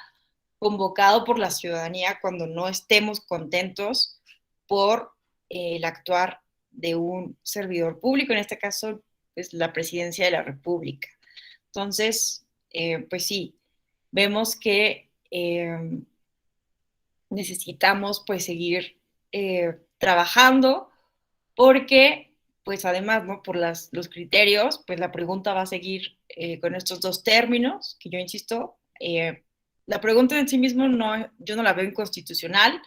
convocado por la ciudadanía cuando no estemos contentos por el actuar de un servidor público, en este caso, pues la presidencia de la República. Entonces, pues sí, vemos que necesitamos pues seguir trabajando porque pues además, ¿no? Por los criterios, pues la pregunta va a seguir con estos dos términos, que yo insisto, la pregunta en sí mismo no, yo no la veo inconstitucional,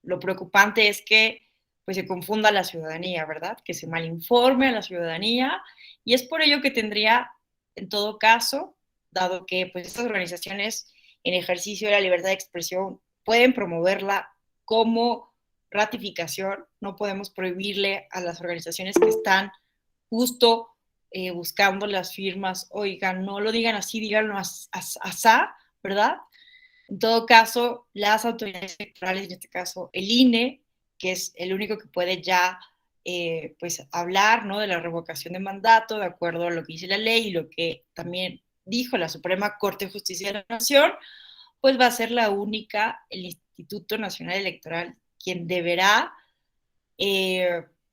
lo preocupante es que pues se confunda a la ciudadanía, ¿verdad? Que se malinforme a la ciudadanía y es por ello que tendría, en todo caso, dado que pues estas organizaciones en ejercicio de la libertad de expresión pueden promoverla como ratificación, no podemos prohibirle a las organizaciones que están justo buscando las firmas, oigan, no lo digan así, díganlo asá, ¿verdad? En todo caso, las autoridades electorales, en este caso el INE, que es el único que puede ya pues hablar, ¿no? De la revocación de mandato, de acuerdo a lo que dice la ley y lo que también dijo la Suprema Corte de Justicia de la Nación, pues va a ser la única, el Instituto Nacional Electoral, quien deberá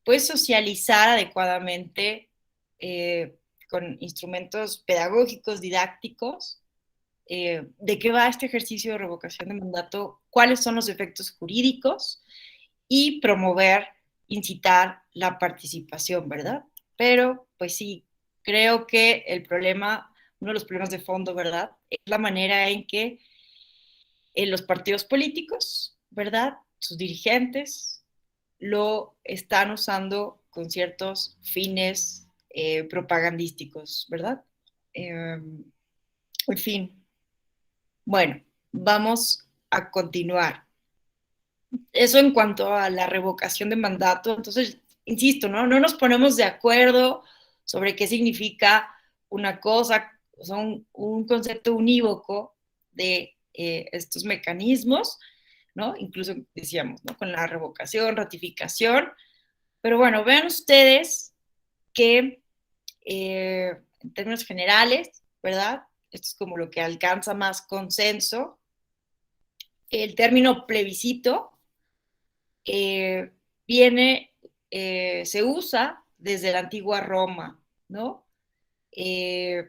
pues socializar adecuadamente con instrumentos pedagógicos, didácticos, de qué va este ejercicio de revocación de mandato, cuáles son los efectos jurídicos y promover, incitar la participación, ¿verdad? Pero, pues sí, creo que el problema, uno de los problemas de fondo, ¿verdad? Es la manera en que los partidos políticos, ¿verdad? Sus dirigentes lo están usando con ciertos fines propagandísticos, ¿verdad? En fin, bueno, vamos a continuar. Eso en cuanto a la revocación de mandato. Entonces, insisto, ¿no? No nos ponemos de acuerdo sobre qué significa una cosa, son un concepto unívoco de estos mecanismos, ¿no? Incluso decíamos, ¿no? Con la revocación, ratificación. Pero bueno, vean ustedes que en términos generales, ¿verdad? Esto es como lo que alcanza más consenso. El término plebiscito viene, se usa desde la antigua Roma, ¿no? Y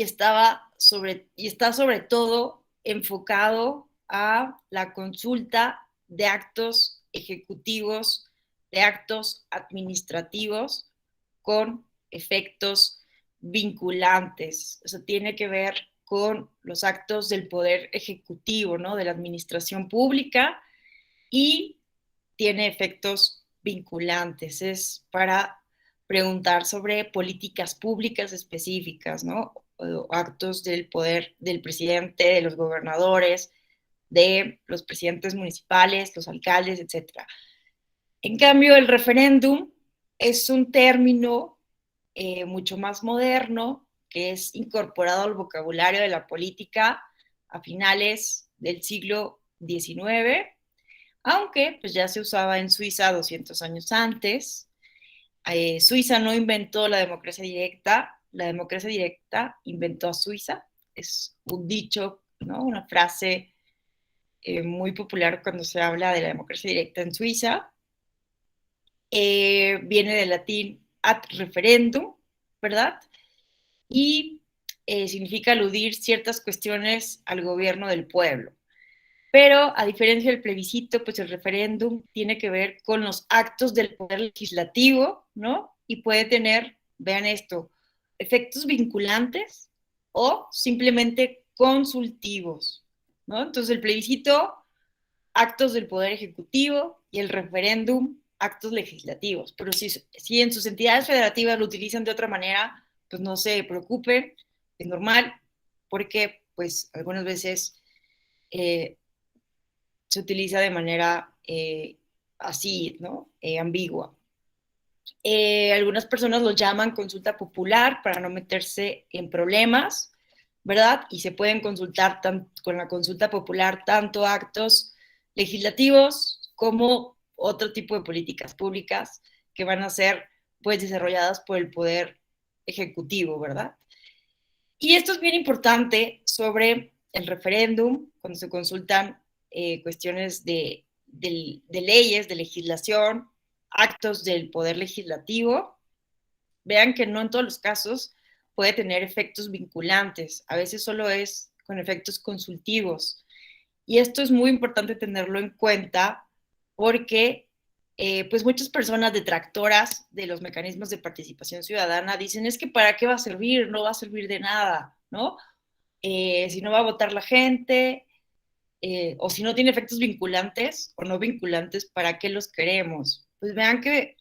está sobre todo enfocado a la consulta de actos ejecutivos, de actos administrativos con efectos vinculantes. O sea, tiene que ver con los actos del poder ejecutivo, ¿no? De la administración pública y tiene efectos vinculantes. Es para preguntar sobre políticas públicas específicas, ¿no? O actos del poder del presidente, de los gobernadores, de los presidentes municipales, los alcaldes, etc. En cambio, el referéndum es un término mucho más moderno que es incorporado al vocabulario de la política a finales del siglo XIX, aunque pues ya se usaba en Suiza 200 años antes. Suiza no inventó la democracia directa inventó a Suiza, es un dicho, ¿no? Una frase muy popular cuando se habla de la democracia directa en Suiza. Viene del latín ad referendum, ¿verdad? Y significa aludir ciertas cuestiones al gobierno del pueblo. Pero a diferencia del plebiscito, pues el referéndum tiene que ver con los actos del poder legislativo, ¿no? Y puede tener vean esto, efectos vinculantes o simplemente consultivos, ¿no? Entonces el plebiscito, actos del Poder Ejecutivo, y el referéndum, actos legislativos. Pero si en sus entidades federativas lo utilizan de otra manera, pues no se preocupen, es normal, porque pues algunas veces se utiliza de manera así, ¿no? Ambigua. Algunas personas lo llaman consulta popular para no meterse en problemas, ¿verdad? Y se pueden consultar con la consulta popular tanto actos legislativos como otro tipo de políticas públicas que van a ser pues desarrolladas por el Poder Ejecutivo, ¿verdad? Y esto es bien importante sobre el referéndum, cuando se consultan cuestiones de leyes, de legislación, actos del Poder Legislativo. Vean que no en todos los casos puede tener efectos vinculantes, a veces solo es con efectos consultivos. Y esto es muy importante tenerlo en cuenta porque pues muchas personas detractoras de los mecanismos de participación ciudadana dicen es que ¿para qué va a servir? No va a servir de nada, ¿no? Si no va a votar la gente, o si no tiene efectos vinculantes o no vinculantes, ¿para qué los queremos? Pues vean que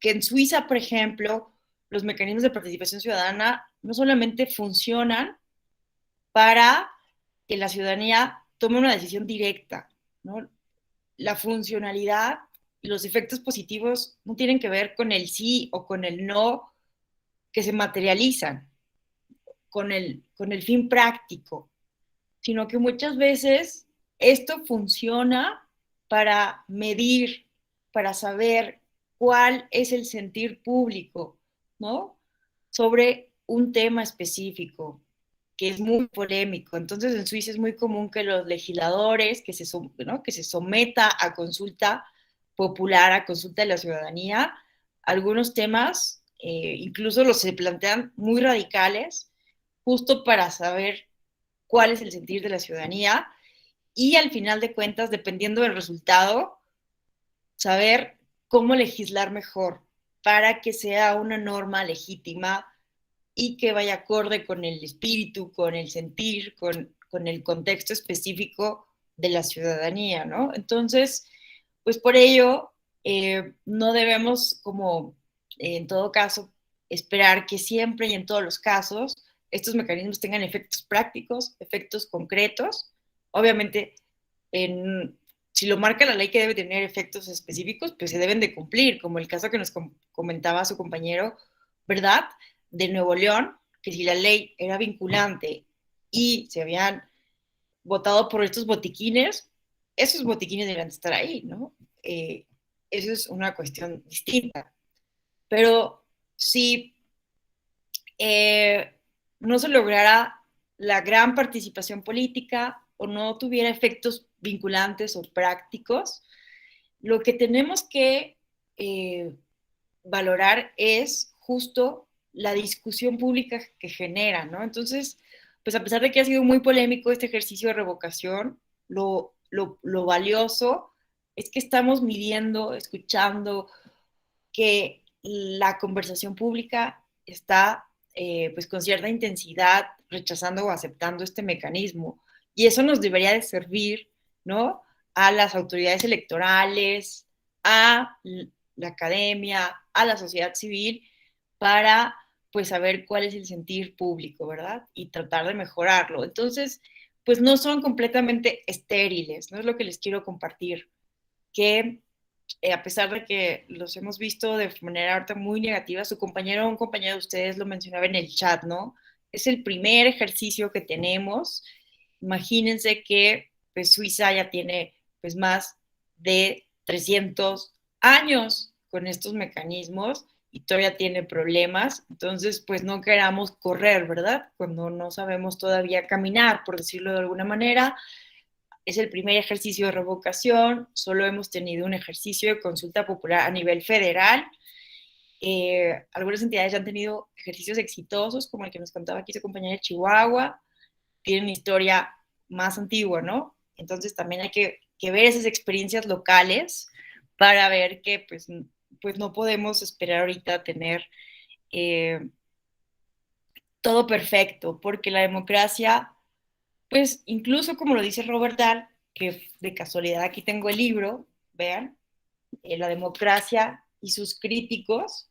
en Suiza, por ejemplo, los mecanismos de participación ciudadana no solamente funcionan para que la ciudadanía tome una decisión directa, ¿no? La funcionalidad y los efectos positivos no tienen que ver con el sí o con el no que se materializan, con el fin práctico, sino que muchas veces esto funciona para medir, para saber cuál es el sentir público, ¿no? Sobre un tema específico que es muy polémico. Entonces en Suiza es muy común que los legisladores, ¿no? que se someta a consulta popular, a consulta de la ciudadanía, algunos temas incluso los se plantean muy radicales, justo para saber cuál es el sentir de la ciudadanía y al final de cuentas, dependiendo del resultado, saber cómo legislar mejor para que sea una norma legítima y que vaya acorde con el espíritu, con el sentir, con el contexto específico de la ciudadanía, ¿no? Entonces, pues por ello, no debemos como, en todo caso, esperar que siempre y en todos los casos estos mecanismos tengan efectos prácticos, efectos concretos. Obviamente, si lo marca la ley que debe tener efectos específicos, pues se deben de cumplir, como el caso que nos comentaba su compañero, ¿verdad? De Nuevo León, que si la ley era vinculante y se habían votado por estos botiquines, esos botiquines deberían estar ahí, ¿no? Eso es una cuestión distinta. Pero si no se lograra la gran participación política o no tuviera efectos vinculantes o prácticos, lo que tenemos que valorar es justo la discusión pública que genera, ¿no? Entonces, pues a pesar de que ha sido muy polémico este ejercicio de revocación, lo valioso es que estamos midiendo, escuchando, que la conversación pública está pues con cierta intensidad rechazando o aceptando este mecanismo. Y eso nos debería de servir, ¿no? A las autoridades electorales, a la academia, a la sociedad civil, para pues saber cuál es el sentir público, ¿verdad? Y tratar de mejorarlo. Entonces, pues no son completamente estériles, ¿no? Es lo que les quiero compartir, que a pesar de que los hemos visto de manera ahorita muy negativa, un compañero de ustedes lo mencionaba en el chat, ¿no? Es el primer ejercicio que tenemos. Imagínense que pues, Suiza ya tiene pues, más de 300 años con estos mecanismos y todavía tiene problemas, entonces pues no queramos correr, ¿verdad? Cuando no sabemos todavía caminar, por decirlo de alguna manera. Es el primer ejercicio de revocación, solo hemos tenido un ejercicio de consulta popular a nivel federal. Algunas entidades ya han tenido ejercicios exitosos, como el que nos contaba aquí su compañera de Chihuahua, tienen una historia más antigua, ¿no? Entonces también hay que ver esas experiencias locales para ver que pues no podemos esperar ahorita tener todo perfecto, porque la democracia, pues incluso como lo dice Robert Dahl, que de casualidad aquí tengo el libro, vean, La democracia y sus críticos.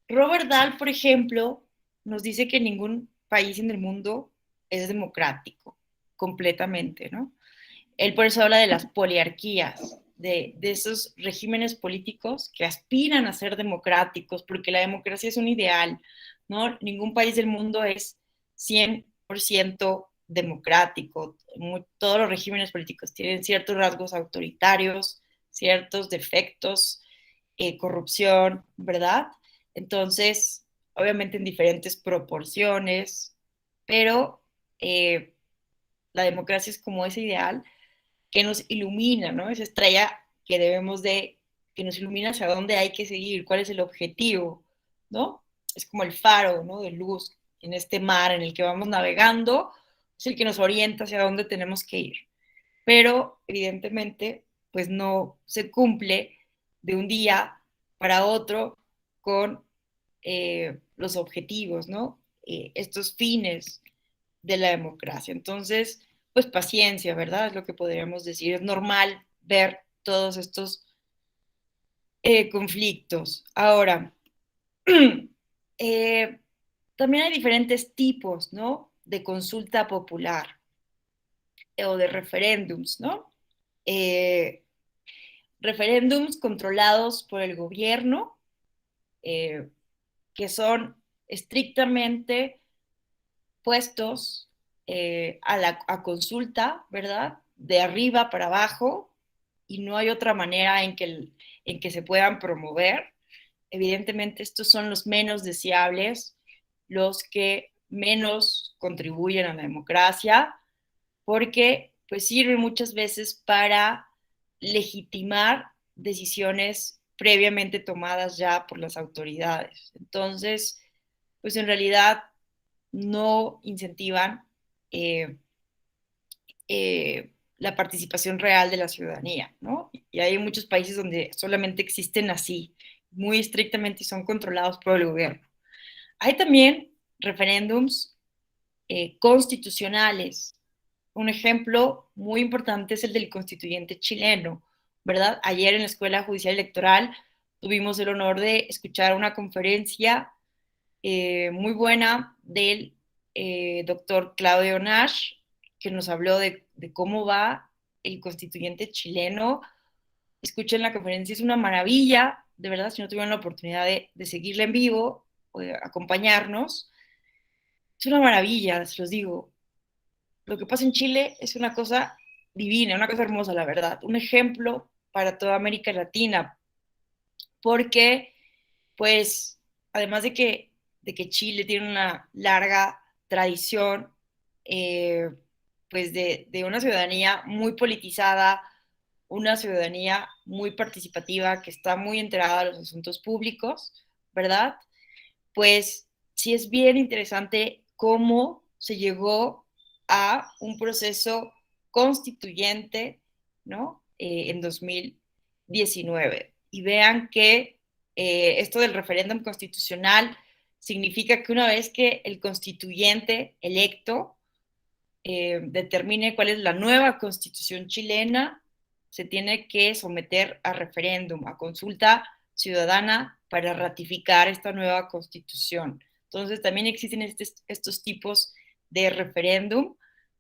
Robert Dahl, por ejemplo, nos dice que ningún país en el mundo es democrático completamente, ¿no? Él por eso habla de las poliarquías, de esos regímenes políticos que aspiran a ser democráticos, porque la democracia es un ideal, ¿no? Ningún país del mundo es 100% democrático. Todos los regímenes políticos tienen ciertos rasgos autoritarios, ciertos defectos, corrupción, ¿verdad? Entonces, obviamente en diferentes proporciones, pero la democracia es como ese ideal que nos ilumina, ¿no? Esa estrella que debemos de, que nos ilumina hacia dónde hay que seguir, cuál es el objetivo, ¿no? Es como el faro, ¿no? De luz en este mar en el que vamos navegando, es el que nos orienta hacia dónde tenemos que ir. Pero, evidentemente, pues no se cumple de un día para otro con los objetivos, ¿no? Estos fines de la democracia. Entonces, pues paciencia, ¿verdad? Es lo que podríamos decir. Es normal ver todos estos conflictos. Ahora, también hay diferentes tipos, ¿no? De consulta popular o de referéndums, ¿no? Referéndums controlados por el gobierno, que son estrictamente puestos a consulta, ¿verdad? De arriba para abajo, y no hay otra manera en que se puedan promover. Evidentemente, estos son los menos deseables, los que menos contribuyen a la democracia, porque pues sirven muchas veces para legitimar decisiones previamente tomadas ya por las autoridades. Entonces, pues en realidad no incentivan eh, la participación real de la ciudadanía, ¿no? Y hay muchos países donde solamente existen así, muy estrictamente y son controlados por el gobierno. Hay también referéndums constitucionales. Un ejemplo muy importante es el del constituyente chileno, ¿verdad? Ayer en la Escuela Judicial Electoral tuvimos el honor de escuchar una conferencia muy buena del doctor Claudio Nash, que nos habló de cómo va el constituyente chileno. Escuchen la conferencia, es una maravilla, de verdad, si no tuvieron la oportunidad de seguirla en vivo o de acompañarnos, es una maravilla, se los digo. Lo que pasa en Chile es una cosa divina, una cosa hermosa, la verdad. Un ejemplo para toda América Latina, porque, pues, además de que Chile tiene una larga tradición, eh, pues, de una ciudadanía muy politizada, una ciudadanía muy participativa, que está muy enterada de los asuntos públicos, ¿verdad? Pues sí es bien interesante cómo se llegó a un proceso constituyente, ¿no? En 2019. Y vean que esto del referéndum constitucional significa que una vez que el constituyente electo determine cuál es la nueva constitución chilena, se tiene que someter a referéndum, a consulta ciudadana para ratificar esta nueva constitución. Entonces también existen estos tipos de referéndum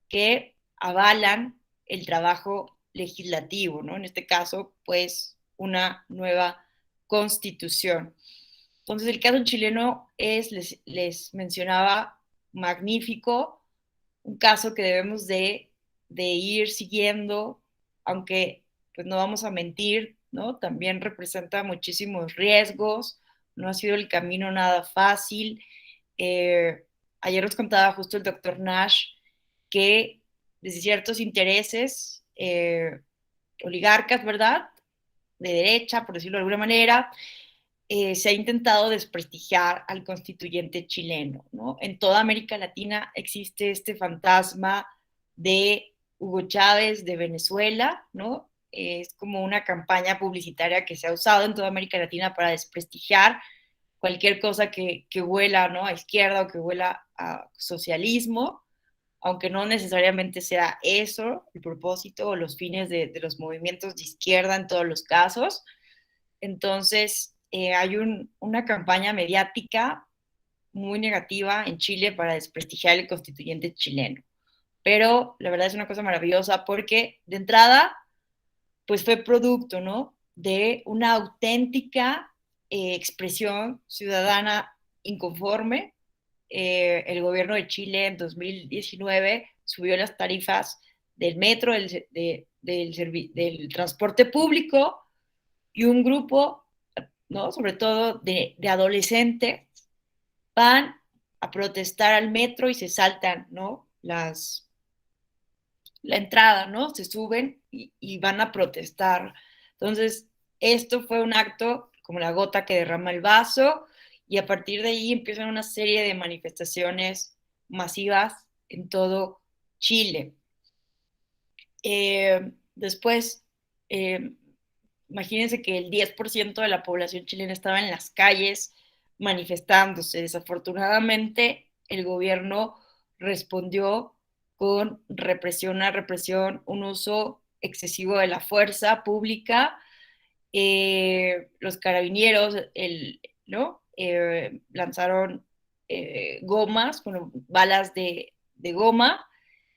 que avalan el trabajo legislativo, ¿no? En este caso, pues, una nueva constitución. Entonces, el caso chileno es, les mencionaba, magnífico, un caso que debemos de ir siguiendo, aunque pues no vamos a mentir, ¿no? También representa muchísimos riesgos, no ha sido el camino nada fácil. Ayer nos contaba justo el doctor Nash que desde ciertos intereses oligarcas, ¿verdad? De derecha, por decirlo de alguna manera, se ha intentado desprestigiar al constituyente chileno, ¿no? En toda América Latina existe este fantasma de Hugo Chávez de Venezuela, ¿no? Es como una campaña publicitaria que se ha usado en toda América Latina para desprestigiar cualquier cosa que huela, ¿no?, a izquierda o que huela a socialismo, aunque no necesariamente sea eso el propósito o los fines de los movimientos de izquierda en todos los casos. Entonces, hay una campaña mediática muy negativa en Chile para desprestigiar el constituyente chileno. Pero la verdad es una cosa maravillosa porque, de entrada, pues fue producto, ¿no?, de una auténtica expresión ciudadana inconforme. El gobierno de Chile en 2019 subió las tarifas del metro, del transporte público, y un grupo, ¿no?, sobre todo de adolescentes, van a protestar al metro y se saltan, ¿no?, la entrada, ¿no? Se suben y van a protestar. Entonces, esto fue un acto como la gota que derrama el vaso, y a partir de ahí empiezan una serie de manifestaciones masivas en todo Chile. Después, imagínense que el 10% de la población chilena estaba en las calles manifestándose. Desafortunadamente, el gobierno respondió con represión a represión, un uso excesivo de la fuerza pública. Los carabineros, ¿no?, lanzaron gomas, bueno, balas de goma,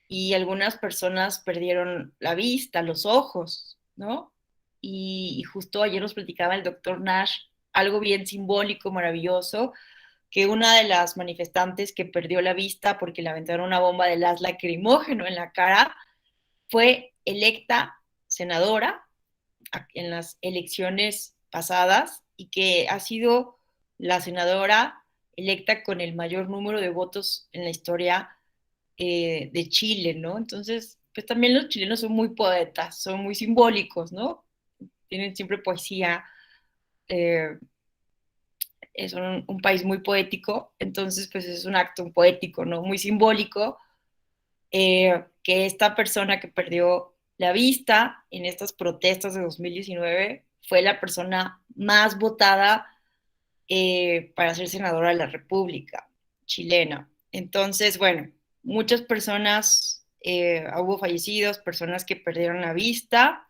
y algunas personas perdieron la vista, los ojos, ¿no? Y justo ayer nos platicaba el doctor Nash algo bien simbólico, maravilloso, que una de las manifestantes que perdió la vista porque le aventaron una bomba de gas lacrimógeno en la cara fue electa senadora en las elecciones pasadas, y que ha sido la senadora electa con el mayor número de votos en la historia de Chile, ¿no? Entonces, pues también los chilenos son muy poetas, son muy simbólicos, ¿no? Tienen siempre poesía, son un país muy poético. Entonces, pues es un acto poético, ¿no?, muy simbólico, que esta persona que perdió la vista en estas protestas de 2019 fue la persona más votada para ser senadora de la República chilena. Entonces, bueno, muchas personas, hubo fallecidos, personas que perdieron la vista,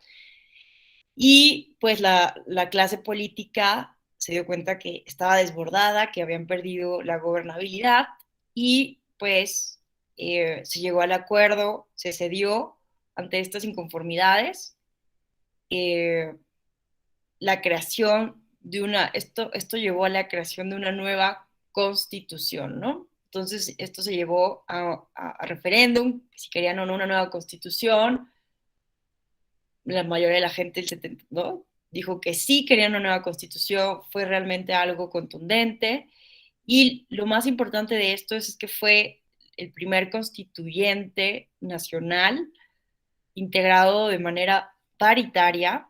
y pues la clase política se dio cuenta que estaba desbordada, que habían perdido la gobernabilidad, y pues se llegó al acuerdo, se cedió ante estas inconformidades, la creación de esto llevó a la creación de una nueva constitución, ¿no? Entonces, esto se llevó a referéndum, si querían o no una nueva constitución. La mayoría de la gente, ¿no?, dijo que sí querían una nueva constitución. Fue realmente algo contundente, y lo más importante de esto es que fue el primer constituyente nacional integrado de manera paritaria,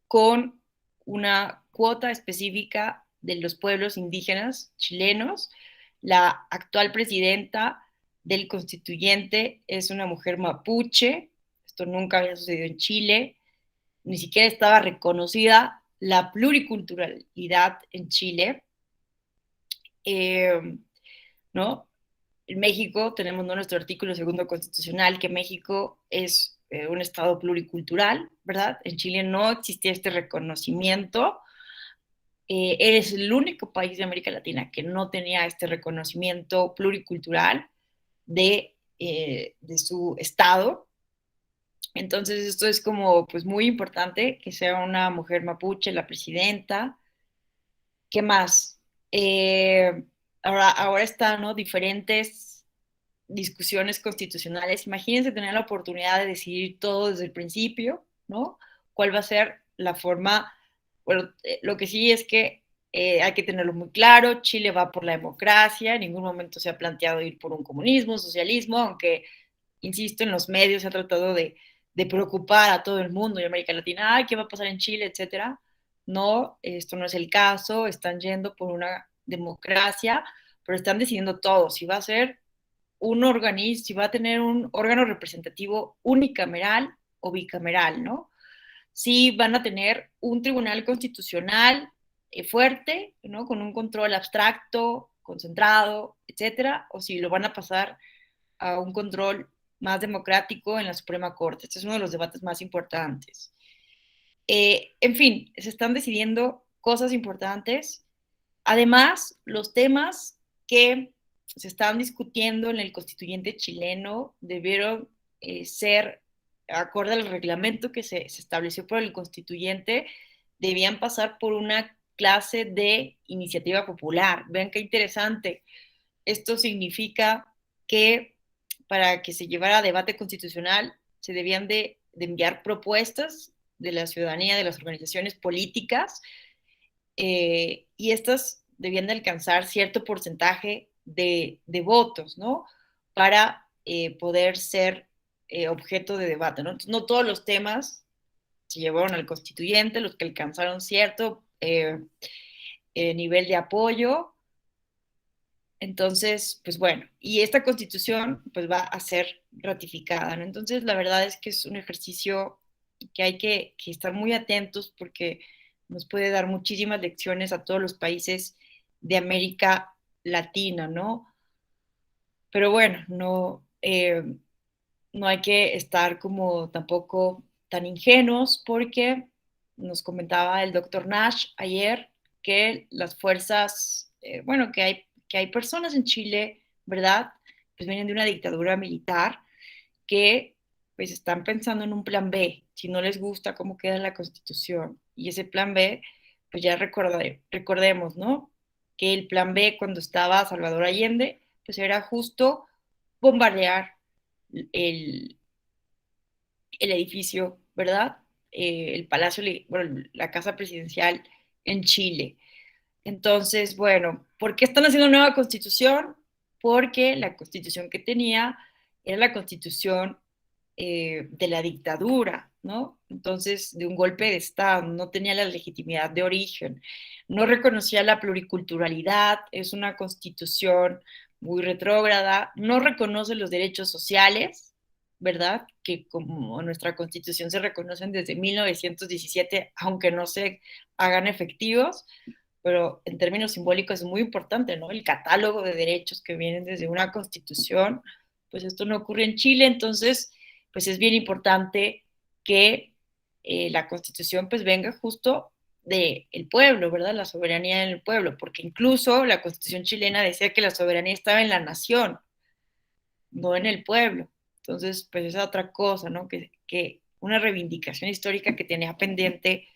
con una cuota específica de los pueblos indígenas chilenos. La actual presidenta del constituyente es una mujer mapuche. Esto nunca había sucedido en Chile. Ni siquiera estaba reconocida la pluriculturalidad en Chile. ¿No? En México tenemos, ¿no?, nuestro artículo 2 constitucional, que México es un estado pluricultural, ¿verdad? En Chile no existía este reconocimiento. Eres el único país de América Latina que no tenía este reconocimiento pluricultural de su estado. Entonces, esto es como, pues, muy importante que sea una mujer mapuche la presidenta. ¿Qué más? Ahora están, ¿no?, diferentes discusiones constitucionales. Imagínense tener la oportunidad de decidir todo desde el principio, ¿no? ¿Cuál va a ser la forma? Bueno, lo que sí es que hay que tenerlo muy claro. Chile va por la democracia, en ningún momento se ha planteado ir por un comunismo, socialismo, aunque, insisto, en los medios se ha tratado de preocupar a todo el mundo y América Latina. Ay, ¿qué va a pasar en Chile?, etcétera. No, esto no es el caso. Están yendo por una democracia, pero están decidiendo todo, si va a ser un organismo, si va a tener un órgano representativo unicameral o bicameral, ¿no? Si van a tener un tribunal constitucional fuerte, ¿no? Con un control abstracto, concentrado, etcétera, o si lo van a pasar a un control más democrático en la Suprema Corte. Este es uno de los debates más importantes. En fin, se están decidiendo cosas importantes. Además, los temas que se están discutiendo en el constituyente chileno debieron ser, acorde al reglamento que se estableció por el constituyente, debían pasar por una clase de iniciativa popular. Vean qué interesante. Esto significa que para que se llevara a debate constitucional se debían de enviar propuestas de la ciudadanía, de las organizaciones políticas, y estas debían de alcanzar cierto porcentaje de votos, ¿no? Para poder ser objeto de debate, ¿no? Entonces, no todos los temas se llevaron al constituyente, los que alcanzaron cierto nivel de apoyo. Entonces, pues bueno, y esta constitución pues va a ser ratificada, ¿no? Entonces, la verdad es que es un ejercicio que hay que estar muy atentos porque nos puede dar muchísimas lecciones a todos los países de América Latina, ¿no? Pero bueno, no hay que estar como tampoco tan ingenuos porque nos comentaba el doctor Nash ayer que las fuerzas, bueno, que hay personas en Chile, ¿verdad? Pues vienen de una dictadura militar que pues están pensando en un plan B, si no les gusta cómo queda la Constitución. Y ese plan B, pues ya recordemos, ¿no? Que el plan B cuando estaba Salvador Allende, pues era justo bombardear el, el edificio, ¿verdad? El palacio, bueno, la casa presidencial en Chile. Entonces, bueno, ¿por qué están haciendo una nueva constitución? Porque la constitución que tenía era la constitución de la dictadura, ¿no? Entonces, de un golpe de Estado, no tenía la legitimidad de origen, no reconocía la pluriculturalidad, es una constitución muy retrógrada, no reconoce los derechos sociales, ¿verdad? Que como nuestra constitución se reconocen desde 1917, aunque no se hagan efectivos, pero en términos simbólicos es muy importante, ¿no? El catálogo de derechos que vienen desde una constitución, pues esto no ocurre en Chile, entonces, pues es bien importante que la constitución pues venga justo del pueblo, ¿verdad? La soberanía del pueblo, porque incluso la constitución chilena decía que la soberanía estaba en la nación, no en el pueblo. Entonces, pues esa otra cosa, ¿no? Que una reivindicación histórica que tenía pendiente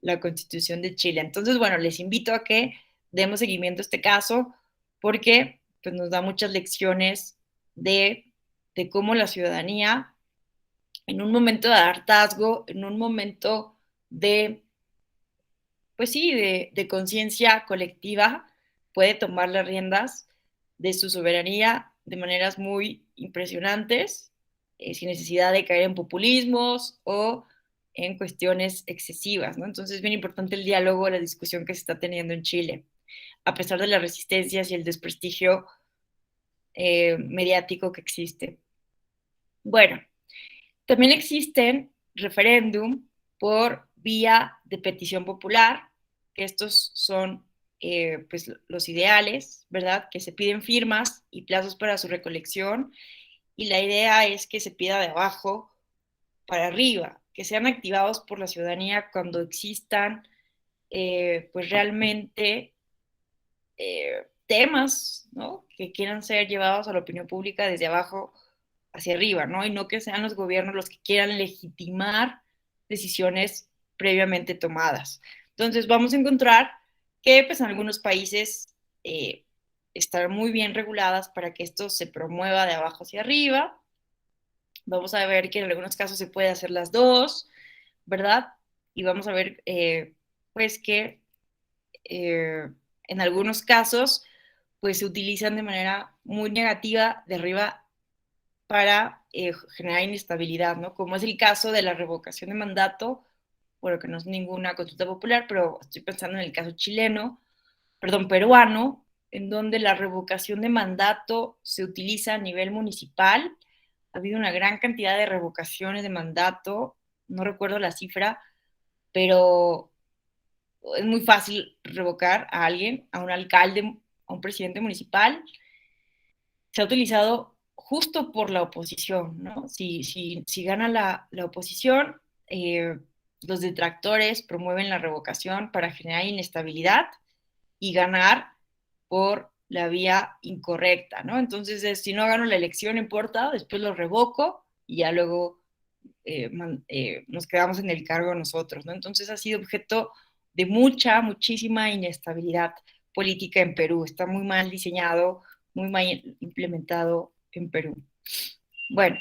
la Constitución de Chile. Entonces, bueno, les invito a que demos seguimiento a este caso porque pues, nos da muchas lecciones de cómo la ciudadanía, en un momento de hartazgo, en un momento de, pues sí, de conciencia colectiva, puede tomar las riendas de su soberanía de maneras muy impresionantes, sin necesidad de caer en populismos o en cuestiones excesivas, ¿no? Entonces es bien importante el diálogo, la discusión que se está teniendo en Chile, a pesar de las resistencias y el desprestigio mediático que existe. Bueno, también existen referéndum por vía de petición popular, que estos son pues, los ideales, ¿verdad? Que se piden firmas y plazos para su recolección, y la idea es que se pida de abajo para arriba, que sean activados por la ciudadanía cuando existan pues realmente temas, ¿no? Que quieran ser llevados a la opinión pública desde abajo hacia arriba, ¿no? Y no que sean los gobiernos los que quieran legitimar decisiones previamente tomadas. Entonces vamos a encontrar que pues en algunos países están muy bien reguladas para que esto se promueva de abajo hacia arriba. Vamos a ver que en algunos casos se puede hacer las dos, ¿verdad? Y vamos a ver pues que en algunos casos pues se utilizan de manera muy negativa de arriba para generar inestabilidad, ¿no? Como es el caso de la revocación de mandato, bueno, que no es ninguna consulta popular, pero estoy pensando en el caso chileno, perdón, peruano, en donde la revocación de mandato se utiliza a nivel municipal. Ha habido una gran cantidad de revocaciones de mandato, no recuerdo la cifra, pero es muy fácil revocar a alguien, a un alcalde, a un presidente municipal. Se ha utilizado justo por la oposición, ¿no? Si gana la oposición, los detractores promueven la revocación para generar inestabilidad y ganar por la vía incorrecta, ¿no? Entonces, si no gano la elección, no importa, después lo revoco y ya luego nos quedamos en el cargo nosotros, ¿no? Entonces ha sido objeto de muchísima inestabilidad política en Perú. Está muy mal diseñado, muy mal implementado en Perú. Bueno,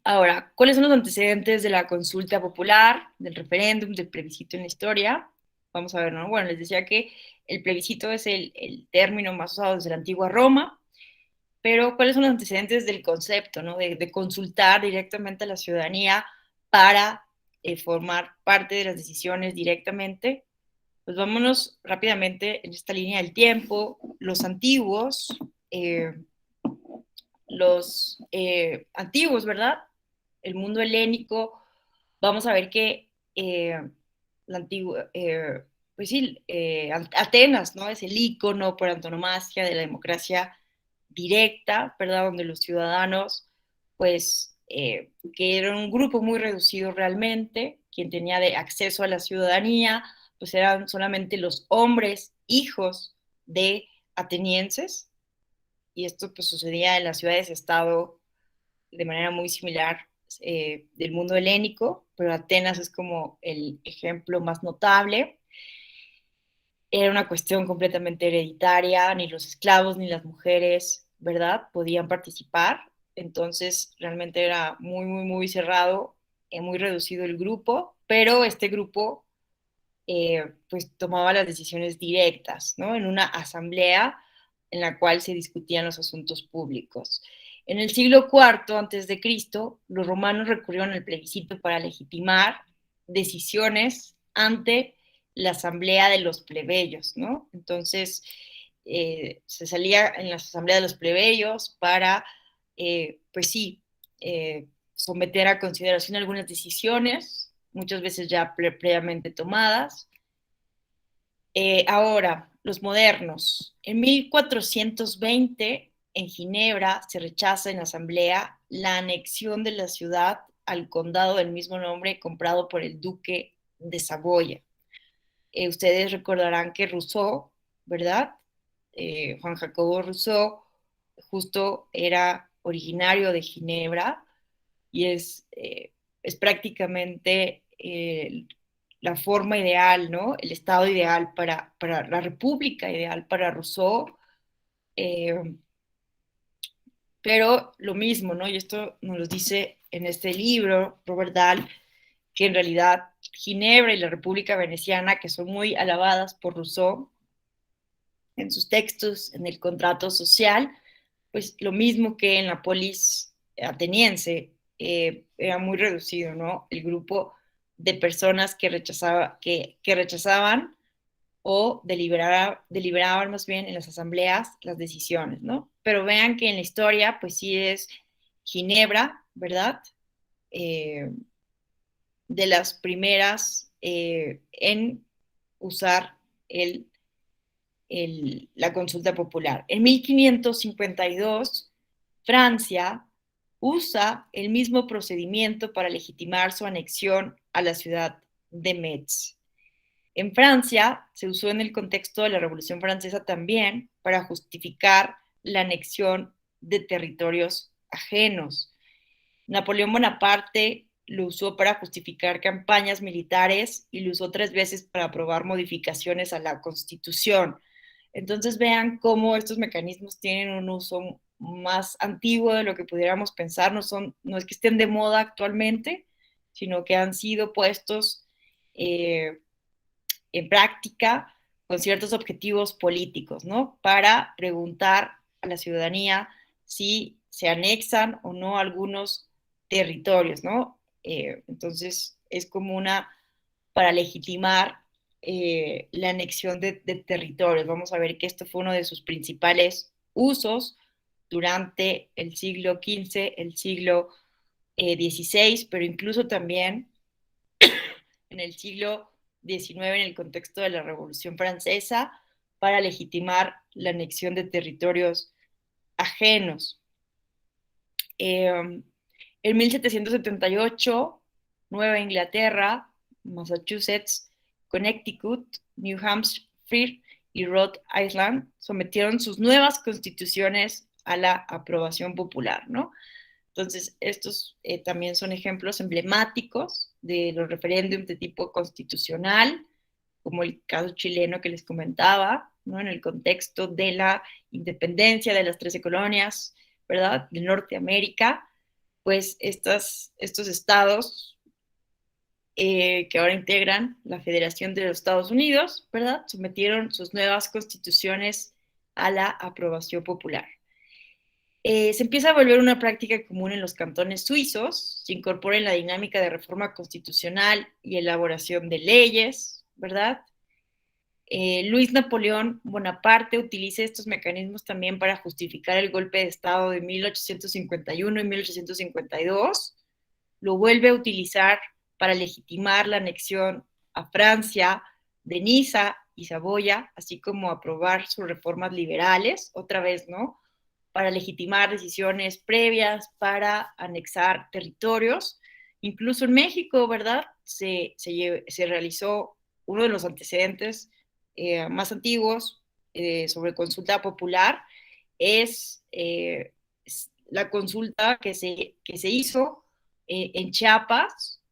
ahora, ¿cuáles son los antecedentes de la consulta popular, del referéndum, del plebiscito en la historia? Vamos a ver, ¿no? Bueno, les decía que el plebiscito es el término más usado desde la antigua Roma, pero ¿cuáles son los antecedentes del concepto, ¿no? De consultar directamente a la ciudadanía para formar parte de las decisiones directamente? Pues vámonos rápidamente en esta línea del tiempo. Los antiguos, ¿verdad? El mundo helénico, vamos a ver que la antigua, pues sí, Atenas, ¿no? Es el ícono por antonomasia de la democracia directa, ¿verdad? Donde los ciudadanos, pues, que era un grupo muy reducido realmente, quien tenía de acceso a la ciudadanía, pues eran solamente los hombres, hijos de atenienses, y esto pues sucedía en las ciudades-estado de manera muy similar del mundo helénico, pero Atenas es como el ejemplo más notable. Era una cuestión completamente hereditaria, ni los esclavos ni las mujeres, ¿verdad?, podían participar, entonces realmente era muy cerrado, muy reducido el grupo, pero este grupo pues tomaba las decisiones directas, ¿no? En una asamblea en la cual se discutían los asuntos públicos. En el siglo IV antes de Cristo, los romanos recurrieron al plebiscito para legitimar decisiones ante la asamblea de los plebeyos, ¿no? Entonces, se salía en la asamblea de los plebeyos para, pues sí, someter a consideración algunas decisiones, muchas veces ya previamente tomadas. Ahora, los modernos. En 1420, en Ginebra, se rechaza en la asamblea la anexión de la ciudad al condado del mismo nombre comprado por el duque de Saboya. Ustedes recordarán que Rousseau, ¿verdad? Juan Jacobo Rousseau, justo era originario de Ginebra y es prácticamente la forma ideal, ¿no? El estado ideal para la república ideal para Rousseau. Pero lo mismo, ¿no? Y esto nos lo dice en este libro Robert Dahl, que en realidad Ginebra y la República Veneciana, que son muy alabadas por Rousseau en sus textos, en el contrato social, pues lo mismo que en la polis ateniense, era muy reducido, ¿no? El grupo de personas que rechazaban o deliberaban más bien en las asambleas las decisiones, ¿no? Pero vean que en la historia, pues sí es Ginebra, ¿verdad? De las primeras en usar la consulta popular. En 1552, Francia usa el mismo procedimiento para legitimar su anexión a la ciudad de Metz. En Francia se usó en el contexto de la Revolución Francesa también para justificar la anexión de territorios ajenos. Napoleón Bonaparte lo usó para justificar campañas militares y lo usó 3 veces para aprobar modificaciones a la Constitución. Entonces vean cómo estos mecanismos tienen un uso más antiguo de lo que pudiéramos pensar, no es que estén de moda actualmente, sino que han sido puestos en práctica con ciertos objetivos políticos, ¿no? Para preguntar a la ciudadanía si se anexan o no algunos territorios, ¿no? Entonces es como para legitimar la anexión de territorios. Vamos a ver que esto fue uno de sus principales usos durante el siglo XV, el siglo XVI, pero incluso también en el siglo XIX en el contexto de la Revolución Francesa para legitimar la anexión de territorios ajenos. En 1778, Nueva Inglaterra, Massachusetts, Connecticut, New Hampshire y Rhode Island sometieron sus nuevas constituciones a la aprobación popular, ¿no? Entonces, estos también son ejemplos emblemáticos de los referéndums de tipo constitucional, como el caso chileno que les comentaba, ¿no? En el contexto de la independencia de las 13 colonias, ¿verdad?, de Norteamérica, pues estos estados que ahora integran la Federación de los Estados Unidos, ¿verdad?, sometieron sus nuevas constituciones a la aprobación popular. Se empieza a volver una práctica común en los cantones suizos, se incorpora en la dinámica de reforma constitucional y elaboración de leyes, ¿verdad? Luis Napoleón Bonaparte utiliza estos mecanismos también para justificar el golpe de Estado de 1851 y 1852, lo vuelve a utilizar para legitimar la anexión a Francia de Niza y Saboya, así como aprobar sus reformas liberales, otra vez, ¿no?, para legitimar decisiones previas, para anexar territorios. Incluso en México, ¿verdad?, se realizó uno de los antecedentes más antiguos sobre consulta popular, es la consulta que se hizo en Chiapas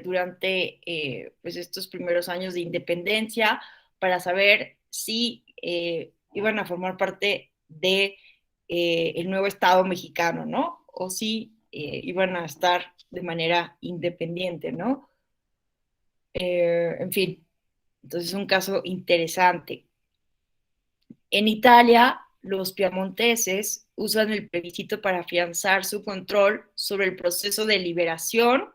durante pues estos primeros años de independencia, para saber si iban a formar parte de el nuevo Estado mexicano, ¿no? O si iban a estar de manera independiente, ¿no? En fin, entonces es un caso interesante. En Italia, los piamonteses usan el plebiscito para afianzar su control sobre el proceso de liberación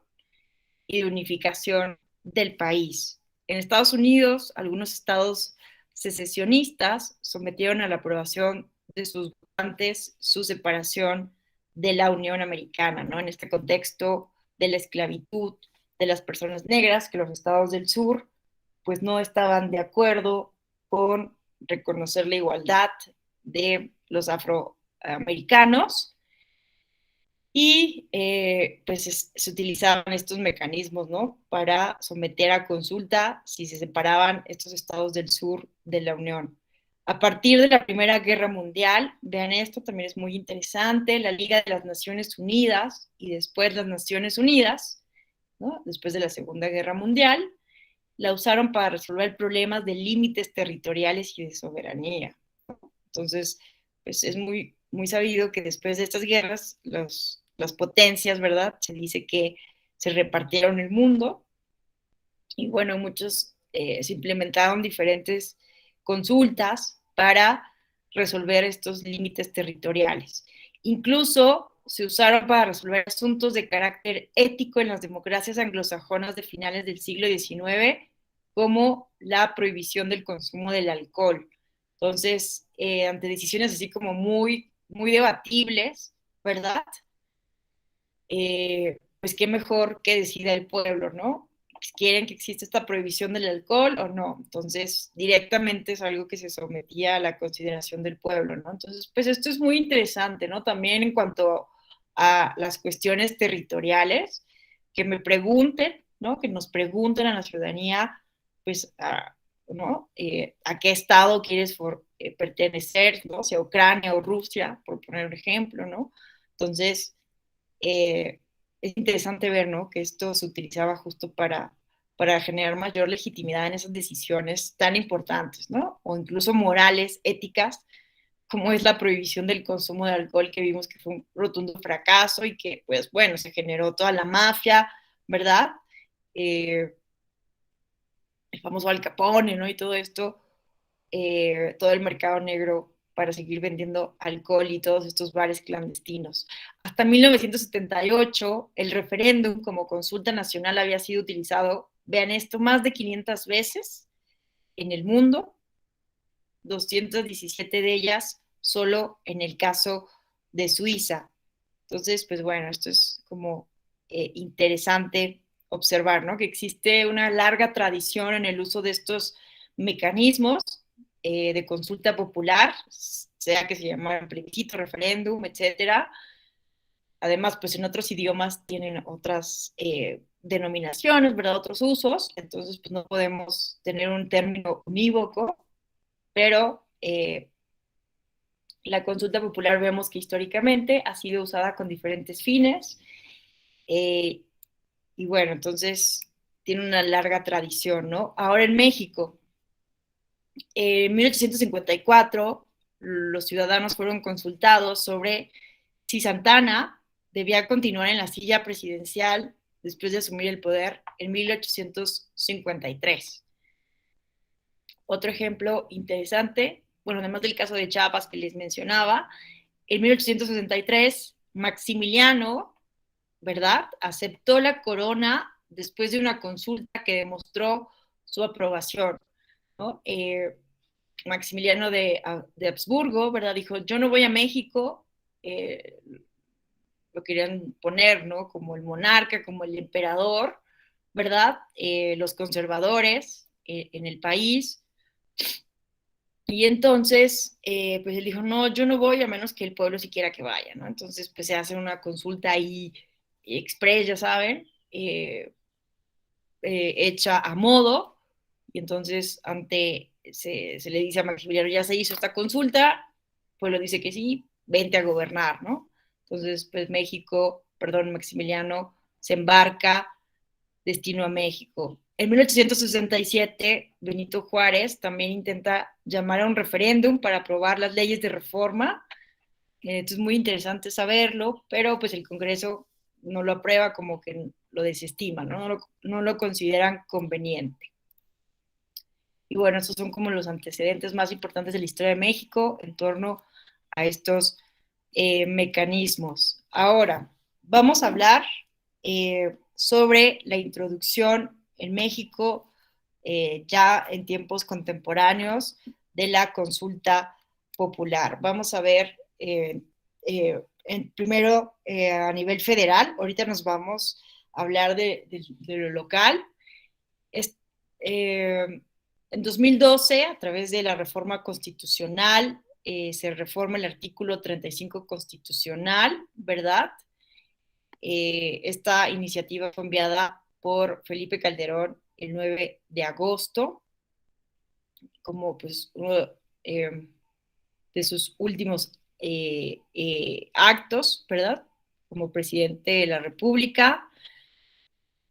y de unificación del país. En Estados Unidos, algunos estados secesionistas sometieron a la aprobación de sus votantes su separación de la Unión Americana, ¿no? En este contexto de la esclavitud de las personas negras, que los estados del sur pues no estaban de acuerdo con reconocer la igualdad de los afroamericanos, y pues se utilizaban estos mecanismos, ¿no?, para someter a consulta si se separaban estos estados del sur de la Unión. A partir de la Primera Guerra Mundial, vean esto, también es muy interesante, la Liga de las Naciones Unidas y después las Naciones Unidas, ¿no?, después de la Segunda Guerra Mundial, la usaron para resolver problemas de límites territoriales y de soberanía. Entonces, pues es muy, muy sabido que después de estas guerras, las potencias, ¿verdad?, se dice que se repartieron el mundo, y bueno, muchos se implementaron diferentes consultas para resolver estos límites territoriales. Incluso se usaron para resolver asuntos de carácter ético en las democracias anglosajonas de finales del siglo XIX, como la prohibición del consumo del alcohol. Entonces, ante decisiones así como muy, muy debatibles, ¿verdad?, pues qué mejor que decida el pueblo, ¿no? ¿Quieren que exista esta prohibición del alcohol o no? Entonces, directamente es algo que se sometía a la consideración del pueblo, ¿no? Entonces, pues esto es muy interesante, ¿no? También en cuanto a las cuestiones territoriales, que me pregunten, ¿no?, que nos pregunten a la ciudadanía, pues, ¿no?, a qué estado quieres pertenecer, ¿no?, si a Ucrania o Rusia, por poner un ejemplo, ¿no? Entonces, es interesante ver, ¿no?, que esto se utilizaba justo para generar mayor legitimidad en esas decisiones tan importantes, ¿no?, o incluso morales, éticas, como es la prohibición del consumo de alcohol, que vimos que fue un rotundo fracaso y que, pues, bueno, se generó toda la mafia, ¿verdad? El famoso Al Capone, ¿no?, y todo esto, todo el mercado negro para seguir vendiendo alcohol y todos estos bares clandestinos. Hasta 1978, el referéndum como consulta nacional había sido utilizado, vean esto, más de 500 veces en el mundo, 217 de ellas solo en el caso de Suiza. Entonces, pues bueno, esto es como interesante observar, ¿no? Que existe una larga tradición en el uso de estos mecanismos de consulta popular, sea que se llaman plebiscito, referéndum, etcétera. Además, pues en otros idiomas tienen otras denominaciones, ¿verdad? Otros usos, entonces pues no podemos tener un término unívoco, pero la consulta popular vemos que históricamente ha sido usada con diferentes fines y bueno, entonces tiene una larga tradición, ¿no? Ahora en México, en 1854, los ciudadanos fueron consultados sobre si Santana debía continuar en la silla presidencial después de asumir el poder en 1853. Otro ejemplo interesante, bueno, además del caso de Chiapas que les mencionaba, en 1863, Maximiliano, ¿verdad?, aceptó la corona después de una consulta que demostró su aprobación, ¿no? Maximiliano de Habsburgo, ¿verdad?, dijo, yo no voy a México, lo querían poner, ¿no?, como el monarca, como el emperador, ¿verdad?, los conservadores en el país. Y entonces, pues él dijo, no, yo no voy a menos que el pueblo sí quiera que vaya, ¿no? Entonces, pues se hace una consulta ahí express, ya saben, hecha a modo, y entonces se le dice a Maximiliano, ya se hizo esta consulta, el pueblo dice que sí, vente a gobernar, ¿no? Entonces, pues Maximiliano se embarca destino a México. En 1867, Benito Juárez también intenta llamar a un referéndum para aprobar las leyes de reforma. Entonces es muy interesante saberlo, pero pues el Congreso no lo aprueba, como que lo desestima, ¿no? No lo consideran conveniente. Y bueno, estos son como los antecedentes más importantes de la historia de México en torno a estos mecanismos. Ahora, vamos a hablar sobre la introducción en México, ya en tiempos contemporáneos, de la consulta popular. Vamos a ver primero a nivel federal, ahorita nos vamos a hablar de lo local. En 2012, a través de la reforma constitucional, se reforma el artículo 35 constitucional, ¿verdad? Esta iniciativa fue enviada por Felipe Calderón el 9 de agosto, como pues uno de sus últimos actos, ¿verdad? Como presidente de la República.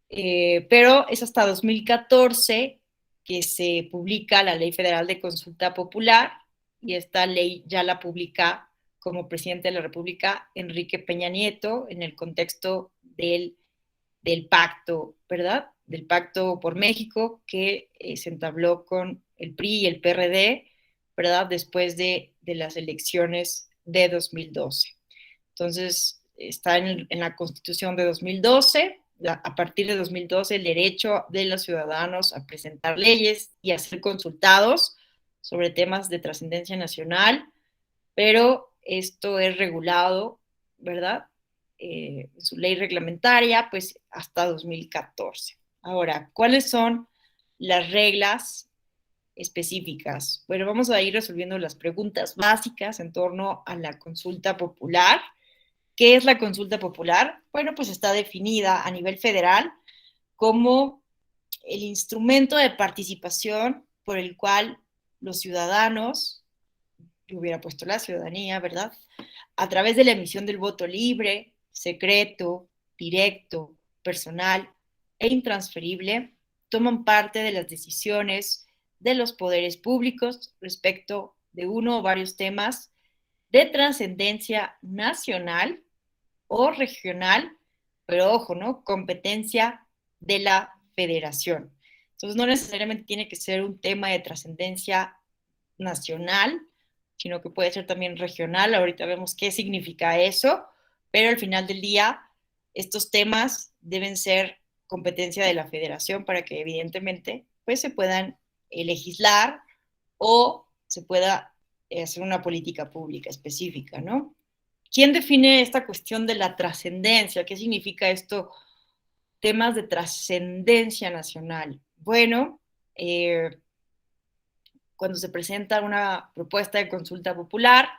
Pero es hasta 2014 que se publica la Ley Federal de Consulta Popular, y esta ley ya la publica como presidente de la República Enrique Peña Nieto en el contexto del pacto, ¿verdad? Del pacto por México que se entabló con el PRI y el PRD, ¿verdad? Después de las elecciones de 2012. Entonces, está en la Constitución de 2012, a partir de 2012, el derecho de los ciudadanos a presentar leyes y a ser consultados sobre temas de trascendencia nacional, pero esto es regulado, ¿verdad? Su ley reglamentaria, pues hasta 2014. Ahora, ¿cuáles son las reglas específicas? Bueno, vamos a ir resolviendo las preguntas básicas en torno a la consulta popular. ¿Qué es la consulta popular? Bueno, pues está definida a nivel federal como el instrumento de participación por el cual los ciudadanos, yo hubiera puesto la ciudadanía, ¿verdad?, a través de la emisión del voto libre, secreto, directo, personal e intransferible, toman parte de las decisiones de los poderes públicos respecto de uno o varios temas de trascendencia nacional o regional, pero ojo, ¿no?, competencia de la federación. Entonces no necesariamente tiene que ser un tema de trascendencia nacional, sino que puede ser también regional. Ahorita vemos qué significa eso, pero al final del día estos temas deben ser competencia de la federación para que evidentemente pues se puedan legislar o se pueda hacer una política pública específica, ¿no? ¿Quién define esta cuestión de la trascendencia? ¿Qué significa esto temas de trascendencia nacional. Bueno, cuando se presenta una propuesta de consulta popular,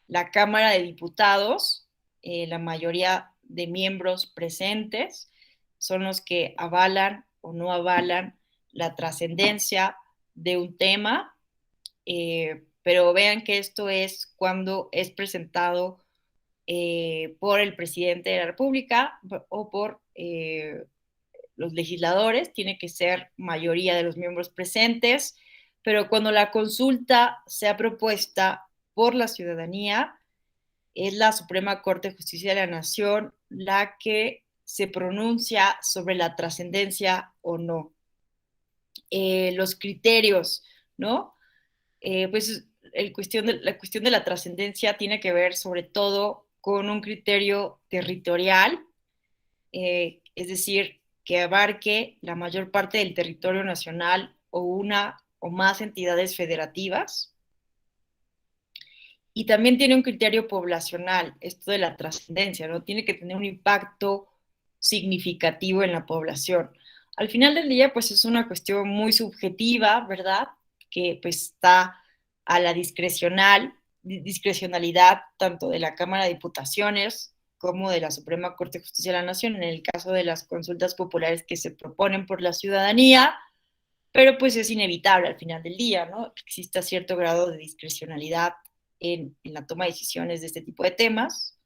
la Cámara de Diputados, la mayoría de miembros presentes, son los que avalan o no avalan la trascendencia de un tema, pero vean que esto es cuando es presentado por el presidente de la República o por los legisladores, tiene que ser mayoría de los miembros presentes, pero cuando la consulta sea propuesta por la ciudadanía, es la Suprema Corte de Justicia de la Nación la que se pronuncia sobre la trascendencia o no. Los criterios, ¿no? Pues la cuestión de la trascendencia tiene que ver sobre todo con un criterio territorial, es decir, que abarque la mayor parte del territorio nacional o una o más entidades federativas. Y también tiene un criterio poblacional, esto de la trascendencia, ¿no? Tiene que tener un impacto significativo en la población. Al final del día, pues es una cuestión muy subjetiva, ¿verdad? Que pues está a la discrecionalidad tanto de la Cámara de Diputaciones como de la Suprema Corte de Justicia de la Nación, en el caso de las consultas populares que se proponen por la ciudadanía, pero pues es inevitable al final del día, ¿no? Que exista cierto grado de discrecionalidad en la toma de decisiones de este tipo de temas.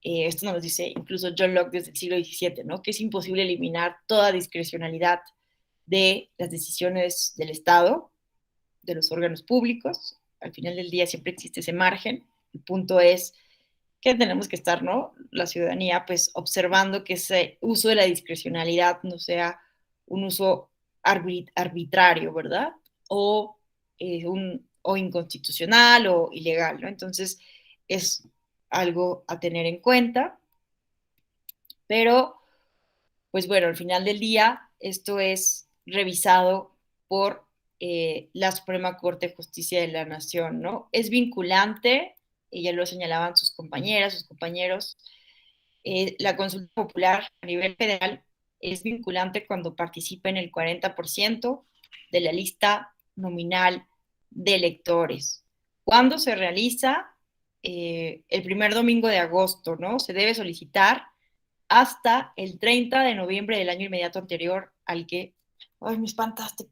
Esto nos lo dice incluso John Locke desde el siglo XVII, ¿no? Que es imposible eliminar toda discrecionalidad de las decisiones del Estado, de los órganos públicos. Al final del día siempre existe ese margen. El punto es que tenemos que estar, ¿no? La ciudadanía, pues, observando que ese uso de la discrecionalidad no sea un uso arbitrario, ¿verdad? O inconstitucional o ilegal, ¿no? Entonces, es algo a tener en cuenta, pero, pues bueno, al final del día, esto es revisado por la Suprema Corte de Justicia de la Nación, ¿no? Es vinculante, y ya lo señalaban sus compañeras, sus compañeros, la consulta popular a nivel federal es vinculante cuando participa en el 40% de la lista nominal de electores. ¿Cuándo se realiza? El primer domingo de agosto, ¿no? Se debe solicitar hasta el 30 de noviembre del año inmediato anterior al que... ¡Ay, me espantaste!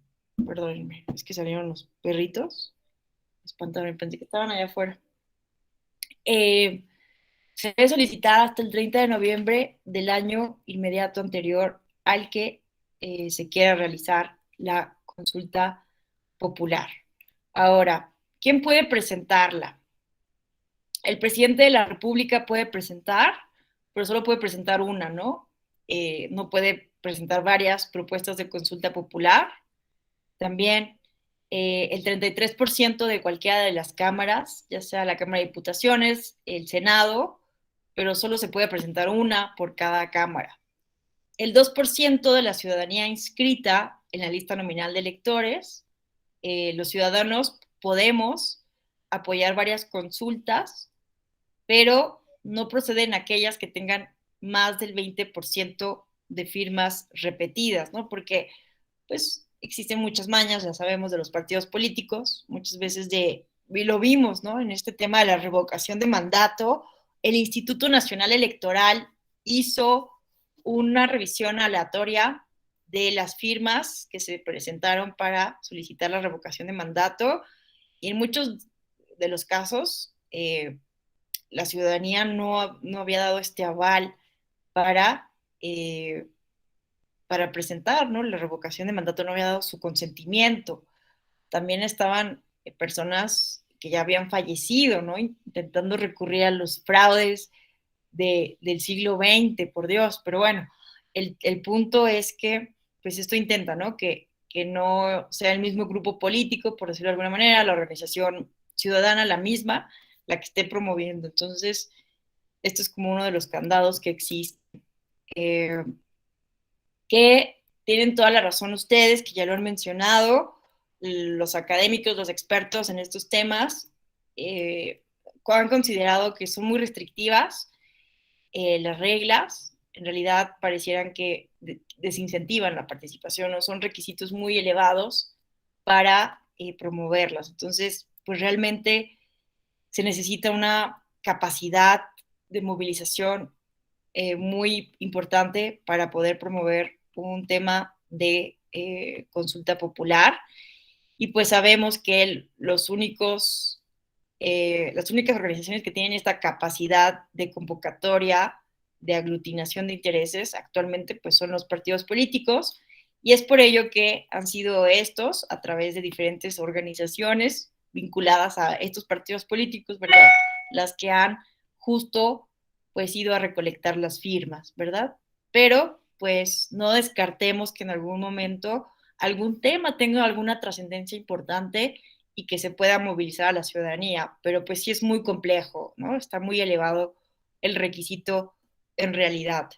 Perdónenme, es que salieron los perritos. Me espantaron, pensé que estaban allá afuera. Se debe solicitar hasta el 30 de noviembre del año inmediato anterior al que se quiera realizar la consulta popular. Ahora, ¿quién puede presentarla? El presidente de la República puede presentar, pero solo puede presentar una, ¿no? No puede presentar varias propuestas de consulta popular. También el 33% de cualquiera de las cámaras, ya sea la Cámara de Diputaciones, el Senado, pero solo se puede presentar una por cada cámara. El 2% de la ciudadanía inscrita en la lista nominal de electores, los ciudadanos podemos apoyar varias consultas, pero no proceden aquellas que tengan más del 20% de firmas repetidas, ¿no? Porque, pues, existen muchas mañas, ya sabemos, de los partidos políticos, muchas veces lo vimos, ¿no? En este tema de la revocación de mandato, el Instituto Nacional Electoral hizo una revisión aleatoria de las firmas que se presentaron para solicitar la revocación de mandato, y en muchos de los casos la ciudadanía no había dado este aval para presentar, ¿no? La revocación de mandato, no había dado su consentimiento. También estaban personas que ya habían fallecido, ¿no? Intentando recurrir a los fraudes del siglo XX, por Dios. Pero bueno, el punto es que, pues esto intenta, ¿no? Que no sea el mismo grupo político, por decirlo de alguna manera, la organización ciudadana, la misma, la que esté promoviendo. Entonces, esto es como uno de los candados que existen. Que tienen toda la razón ustedes, que ya lo han mencionado, los académicos, los expertos en estos temas, han considerado que son muy restrictivas las reglas, en realidad parecieran que desincentivan la participación, o son requisitos muy elevados para promoverlas. Entonces, pues realmente se necesita una capacidad de movilización muy importante para poder promover un tema de consulta popular. Y pues sabemos que las únicas organizaciones que tienen esta capacidad de convocatoria, de aglutinación de intereses, actualmente pues son los partidos políticos, y es por ello que han sido estos, a través de diferentes organizaciones vinculadas a estos partidos políticos, ¿verdad?, las que han justo pues ido a recolectar las firmas, ¿verdad? Pero pues no descartemos que en algún momento algún tema tenga alguna trascendencia importante y que se pueda movilizar a la ciudadanía, pero pues sí es muy complejo, ¿no? Está muy elevado el requisito en realidad.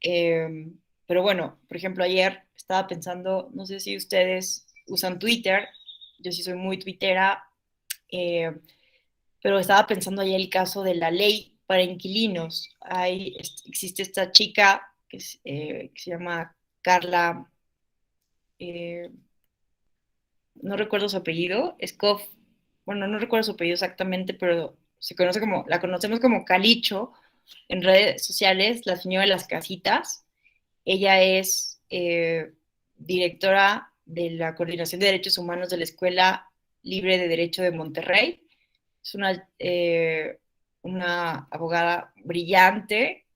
Pero bueno, por ejemplo, ayer estaba pensando, no sé si ustedes usan Twitter, yo sí soy muy tuitera, pero estaba pensando ayer el caso de la ley para inquilinos. Existe esta chica que se llama Carla, eh, no recuerdo su apellido, Escoff, bueno, no recuerdo su apellido exactamente, pero la conocemos como Calicho en redes sociales, la señora de las casitas. Ella es directora de la Coordinación de Derechos Humanos de la Escuela Libre de Derecho de Monterrey. Es una abogada brillante,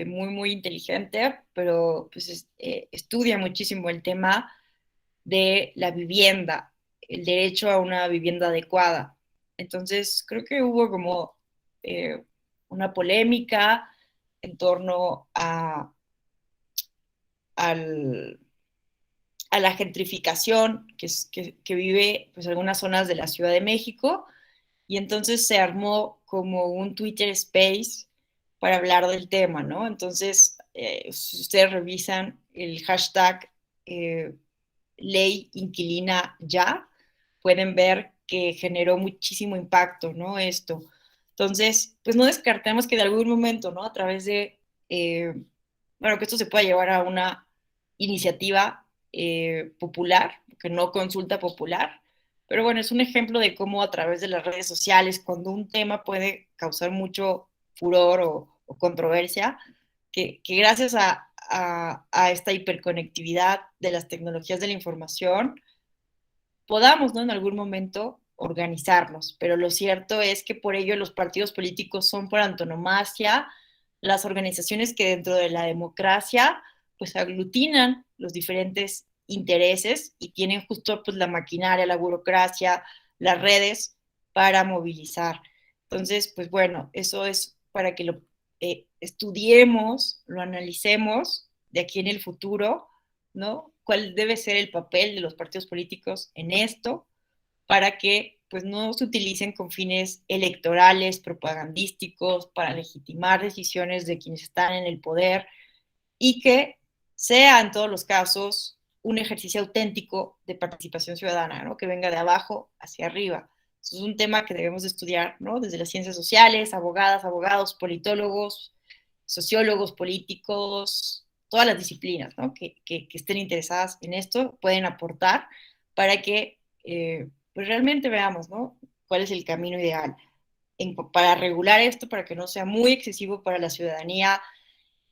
muy, muy inteligente, pero pues estudia muchísimo el tema de la vivienda, el derecho a una vivienda adecuada. Entonces, creo que hubo como una polémica en torno al, a la gentrificación que vive pues, algunas zonas de la Ciudad de México, y entonces se armó como un Twitter Space para hablar del tema, ¿no? Entonces, si ustedes revisan el hashtag ley inquilina ya, pueden ver que generó muchísimo impacto, ¿no? Esto. Entonces, pues no descartemos que de algún momento, ¿no? A través de, bueno, que esto se pueda llevar a una iniciativa popular, que no consulta popular, pero bueno, es un ejemplo de cómo a través de las redes sociales, cuando un tema puede causar mucho furor o controversia, que gracias a esta hiperconectividad de las tecnologías de la información, podamos, ¿no?, en algún momento organizarnos. Pero lo cierto es que por ello los partidos políticos son por antonomasia las organizaciones que dentro de la democracia pues aglutinan los diferentes intereses y tienen justo pues la maquinaria, la burocracia, las redes para movilizar. Entonces, pues bueno, eso es para que lo estudiemos, lo analicemos de aquí en el futuro, ¿no? ¿Cuál debe ser el papel de los partidos políticos en esto para que pues no se utilicen con fines electorales, propagandísticos, para legitimar decisiones de quienes están en el poder, y que sea en todos los casos un ejercicio auténtico de participación ciudadana, ¿no?, que venga de abajo hacia arriba? Eso es un tema que debemos de estudiar, ¿no?, desde las ciencias sociales, abogadas, abogados, politólogos, sociólogos, políticos, todas las disciplinas, ¿no?, que estén interesadas en esto pueden aportar para que pues realmente veamos, ¿no?, cuál es el camino ideal para regular esto, para que no sea muy excesivo para la ciudadanía,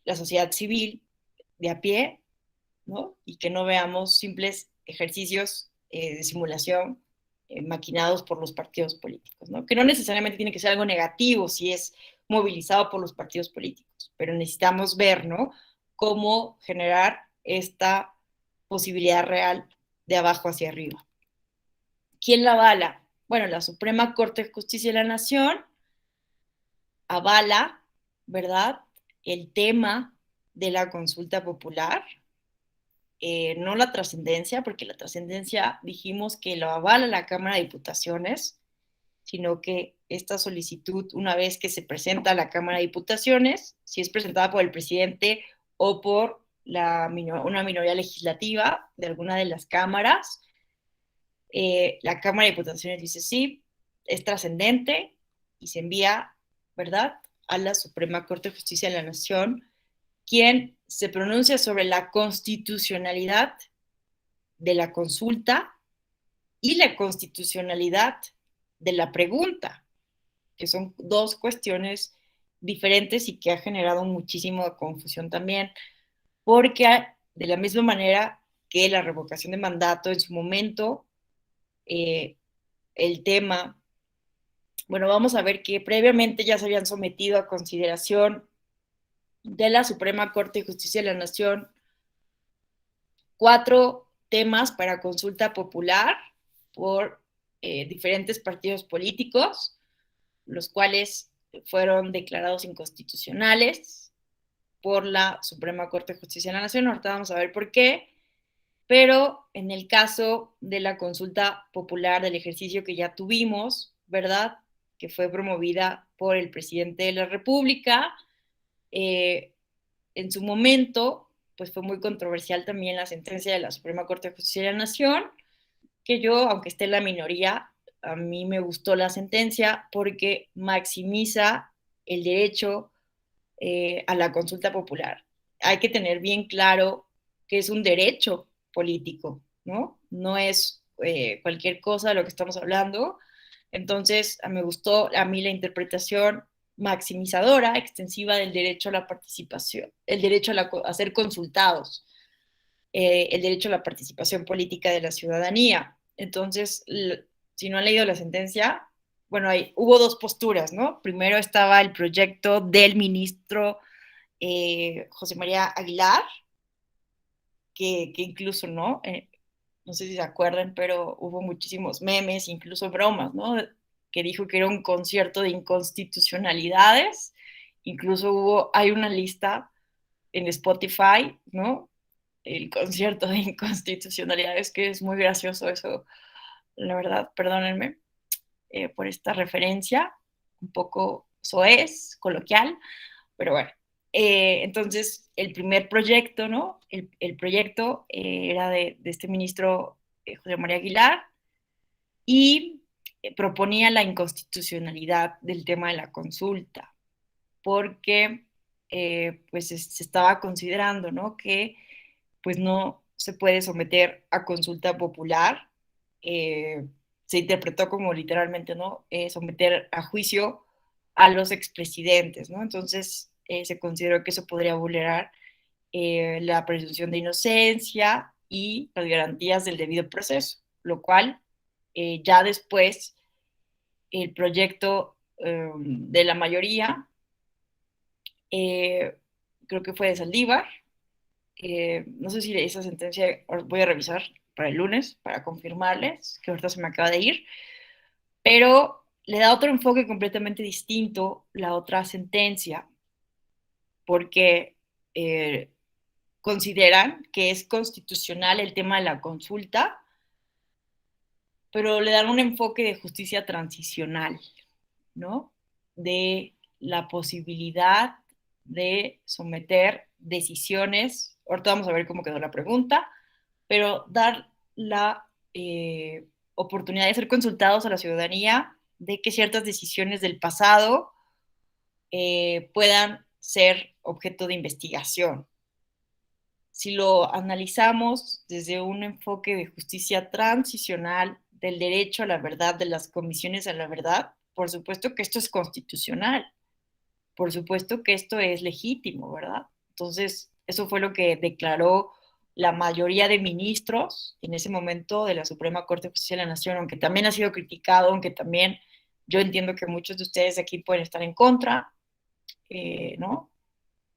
la sociedad civil de a pie, ¿no?, y que no veamos simples ejercicios de simulación maquinados por los partidos políticos, ¿no?, que no necesariamente tiene que ser algo negativo si es movilizado por los partidos políticos, pero necesitamos ver, ¿no?, cómo generar esta posibilidad real de abajo hacia arriba. ¿Quién la avala? Bueno, la Suprema Corte de Justicia de la Nación avala, ¿verdad?, el tema de la consulta popular, no la trascendencia, porque la trascendencia dijimos que lo avala la Cámara de Diputaciones, sino que esta solicitud, una vez que se presenta a la Cámara de Diputaciones, si es presentada por el presidente o por una minoría legislativa de alguna de las cámaras, la Cámara de Diputaciones dice sí, es trascendente y se envía, ¿verdad?, a la Suprema Corte de Justicia de la Nación quien se pronuncia sobre la constitucionalidad de la consulta y la constitucionalidad de la pregunta, que son dos cuestiones diferentes y que ha generado muchísima confusión también, porque de la misma manera que la revocación de mandato en su momento, el tema, bueno, vamos a ver que previamente ya se habían sometido a consideración de la Suprema Corte de Justicia de la Nación 4 temas para consulta popular por diferentes partidos políticos, los cuales fueron declarados inconstitucionales por la Suprema Corte de Justicia de la Nación. Ahorita vamos a ver por qué, pero en el caso de la consulta popular del ejercicio que ya tuvimos, ¿verdad? Que fue promovida por el presidente de la República, en su momento, pues fue muy controversial también la sentencia de la Suprema Corte de Justicia de la Nación, que yo, aunque esté en la minoría, a mí me gustó la sentencia porque maximiza el derecho a la consulta popular. Hay que tener bien claro que es un derecho político, ¿no? No es cualquier cosa de lo que estamos hablando. Entonces, me gustó a mí la interpretación maximizadora, extensiva del derecho a la participación, el derecho a ser consultados, el derecho a la participación política de la ciudadanía. Entonces, si no han leído la sentencia, bueno, hubo dos posturas, ¿no? Primero estaba el proyecto del ministro José María Aguilar, que incluso, ¿no? No sé si se acuerdan, pero hubo muchísimos memes, incluso bromas, ¿no? Que dijo que era un concierto de inconstitucionalidades. Incluso hay una lista en Spotify, ¿no? El concierto de inconstitucionalidades, que es muy gracioso eso, la verdad, perdónenme por esta referencia, un poco soez, coloquial, pero bueno. Entonces, el primer proyecto, ¿no? El proyecto era de este ministro José María Aguilar y proponía la inconstitucionalidad del tema de la consulta, porque pues se estaba considerando, ¿no? Que pues no se puede someter a consulta popular. Se interpretó como literalmente, ¿no? Someter a juicio a los expresidentes, ¿no? Entonces se consideró que eso podría vulnerar la presunción de inocencia y las garantías del debido proceso, lo cual ya después el proyecto de la mayoría, creo que fue de Saldívar, no sé si esa sentencia voy a revisar para el lunes para confirmarles, que ahorita se me acaba de ir, pero le da otro enfoque completamente distinto la otra sentencia, porque consideran que es constitucional el tema de la consulta, pero le dan un enfoque de justicia transicional, ¿no? De la posibilidad de someter decisiones, ahorita vamos a ver cómo quedó la pregunta, pero dar la oportunidad de ser consultados a la ciudadanía de que ciertas decisiones del pasado puedan ser objeto de investigación. Si lo analizamos desde un enfoque de justicia transicional, del derecho a la verdad, de las comisiones a la verdad, por supuesto que esto es constitucional, por supuesto que esto es legítimo, ¿verdad? Entonces, eso fue lo que declaró la mayoría de ministros en ese momento de la Suprema Corte de Justicia de la Nación, aunque también ha sido criticado, aunque también yo entiendo que muchos de ustedes aquí pueden estar en contra, ¿no?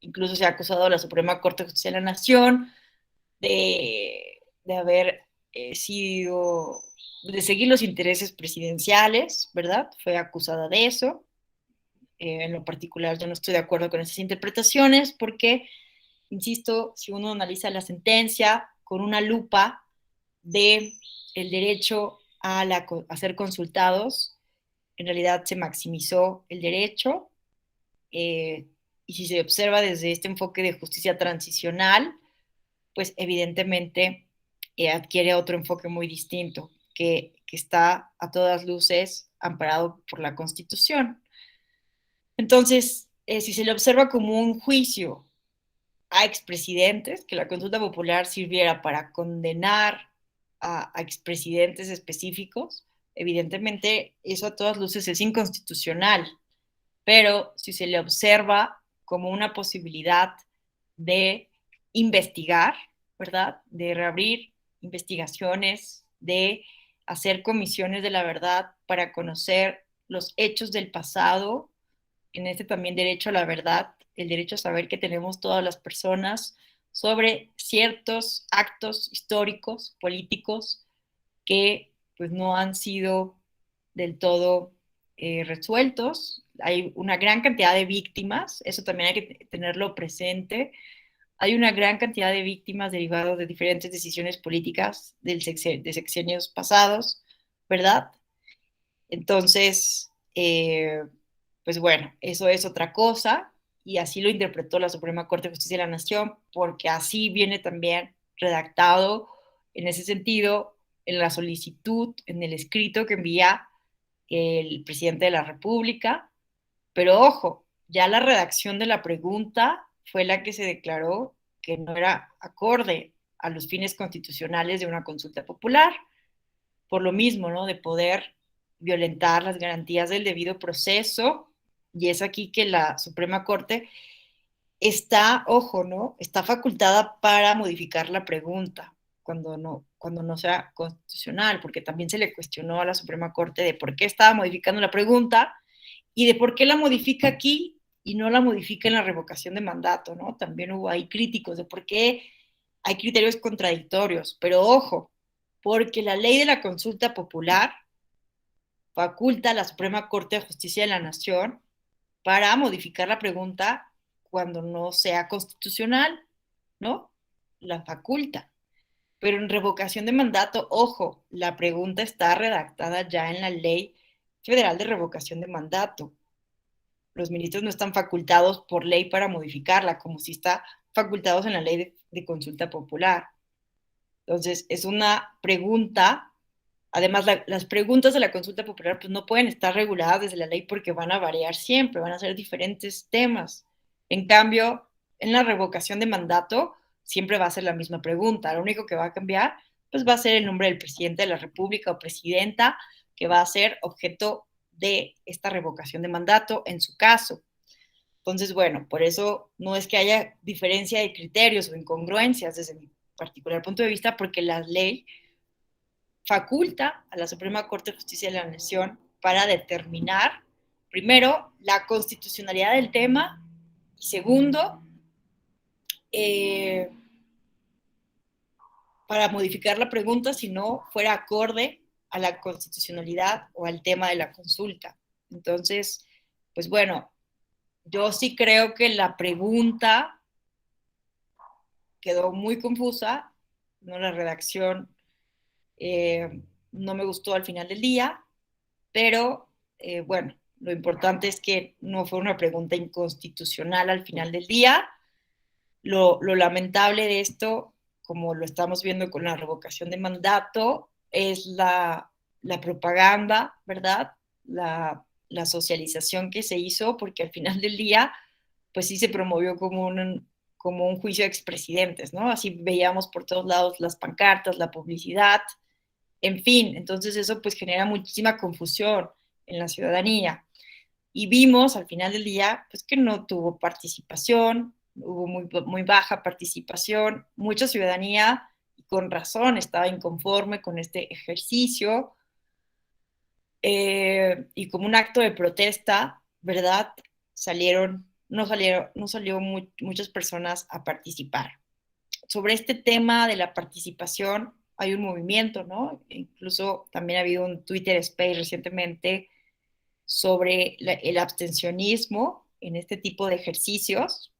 Incluso se ha acusado a la Suprema Corte de Justicia de la Nación de haber sido, de seguir los intereses presidenciales, ¿verdad? Fue acusada de eso. En lo particular, yo no estoy de acuerdo con esas interpretaciones porque, insisto, si uno analiza la sentencia con una lupa de el derecho a ser consultados, en realidad se maximizó el derecho, y si se observa desde este enfoque de justicia transicional, pues evidentemente adquiere otro enfoque muy distinto, que está a todas luces amparado por la Constitución. Entonces, si se le observa como un juicio a expresidentes, que la consulta popular sirviera para condenar a expresidentes específicos, evidentemente eso a todas luces es inconstitucional, pero si se le observa como una posibilidad de investigar, ¿verdad? De reabrir investigaciones, de hacer comisiones de la verdad para conocer los hechos del pasado, en este también derecho a la verdad, el derecho a saber que tenemos todas las personas sobre ciertos actos históricos, políticos, que pues no han sido del todo resueltos. Hay una gran cantidad de víctimas, eso también hay que tenerlo presente. Hay una gran cantidad de víctimas derivadas de diferentes decisiones políticas de sexenios pasados, ¿verdad? Entonces, pues bueno, eso es otra cosa y así lo interpretó la Suprema Corte de Justicia de la Nación, porque así viene también redactado en ese sentido en la solicitud, en el escrito que envía el presidente de la República. Pero ojo, ya la redacción de la pregunta fue la que se declaró que no era acorde a los fines constitucionales de una consulta popular, por lo mismo, ¿no? De poder violentar las garantías del debido proceso, y es aquí que la Suprema Corte está, ojo, ¿no? Está facultada para modificar la pregunta cuando no sea constitucional, porque también se le cuestionó a la Suprema Corte de por qué estaba modificando la pregunta y de por qué la modifica aquí y no la modifica en la revocación de mandato, ¿no? También hubo ahí críticos de por qué hay criterios contradictorios, pero ojo, porque la ley de la consulta popular faculta a la Suprema Corte de Justicia de la Nación para modificar la pregunta cuando no sea constitucional, ¿no? La faculta. Pero en revocación de mandato, ojo, la pregunta está redactada ya en la Ley Federal de Revocación de Mandato. Los ministros no están facultados por ley para modificarla, como si está facultados en la Ley de Consulta Popular. Entonces, es una pregunta. Además, las preguntas de la consulta popular pues, no pueden estar reguladas desde la ley porque van a variar siempre, van a ser diferentes temas. En cambio, en la revocación de mandato siempre va a ser la misma pregunta. Lo único que va a cambiar pues, va a ser el nombre del presidente de la República o presidenta que va a ser objeto de esta revocación de mandato en su caso. Entonces, bueno, por eso no es que haya diferencia de criterios o incongruencias desde mi particular punto de vista, porque la ley faculta a la Suprema Corte de Justicia de la Nación para determinar, primero, la constitucionalidad del tema y segundo, para modificar la pregunta si no fuera acorde a la constitucionalidad o al tema de la consulta. Entonces, pues bueno, yo sí creo que la pregunta quedó muy confusa, ¿no? La redacción no me gustó al final del día, pero bueno, lo importante es que no fue una pregunta inconstitucional al final del día. Lo lamentable de esto, como lo estamos viendo con la revocación de mandato, es la propaganda, ¿verdad? La socialización que se hizo, porque al final del día, pues sí se promovió como un juicio de expresidentes, ¿no? Así veíamos por todos lados las pancartas, la publicidad, en fin, entonces eso pues genera muchísima confusión en la ciudadanía. Y vimos al final del día pues que no tuvo participación, hubo muy baja participación, mucha ciudadanía, y con razón, estaba inconforme con este ejercicio, y como un acto de protesta, ¿verdad? No salió muchas personas a participar. Sobre este tema de la participación hay un movimiento, ¿no? Incluso también ha habido un Twitter Space recientemente sobre el abstencionismo en este tipo de ejercicios.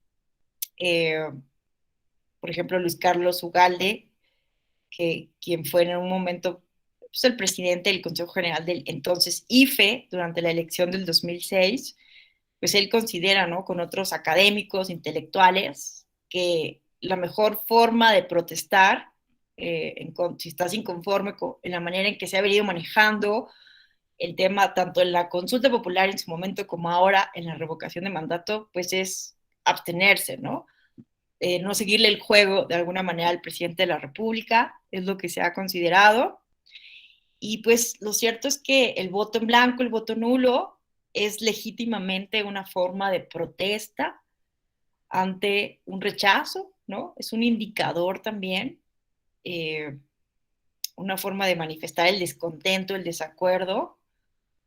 Por ejemplo, Luis Carlos Ugalde, quien fue en un momento pues, el presidente del Consejo General del entonces IFE durante la elección del 2006, pues él considera, ¿no? Con otros académicos, intelectuales, que la mejor forma de protestar, si estás inconforme en la manera en que se ha venido manejando el tema, tanto en la consulta popular en su momento como ahora en la revocación de mandato, pues es abstenerse, ¿no? no seguirle el juego de alguna manera al presidente de la República, es lo que se ha considerado. Y pues lo cierto es que el voto en blanco, el voto nulo, es legítimamente una forma de protesta ante un rechazo, ¿no? Es un indicador también, una forma de manifestar el descontento, el desacuerdo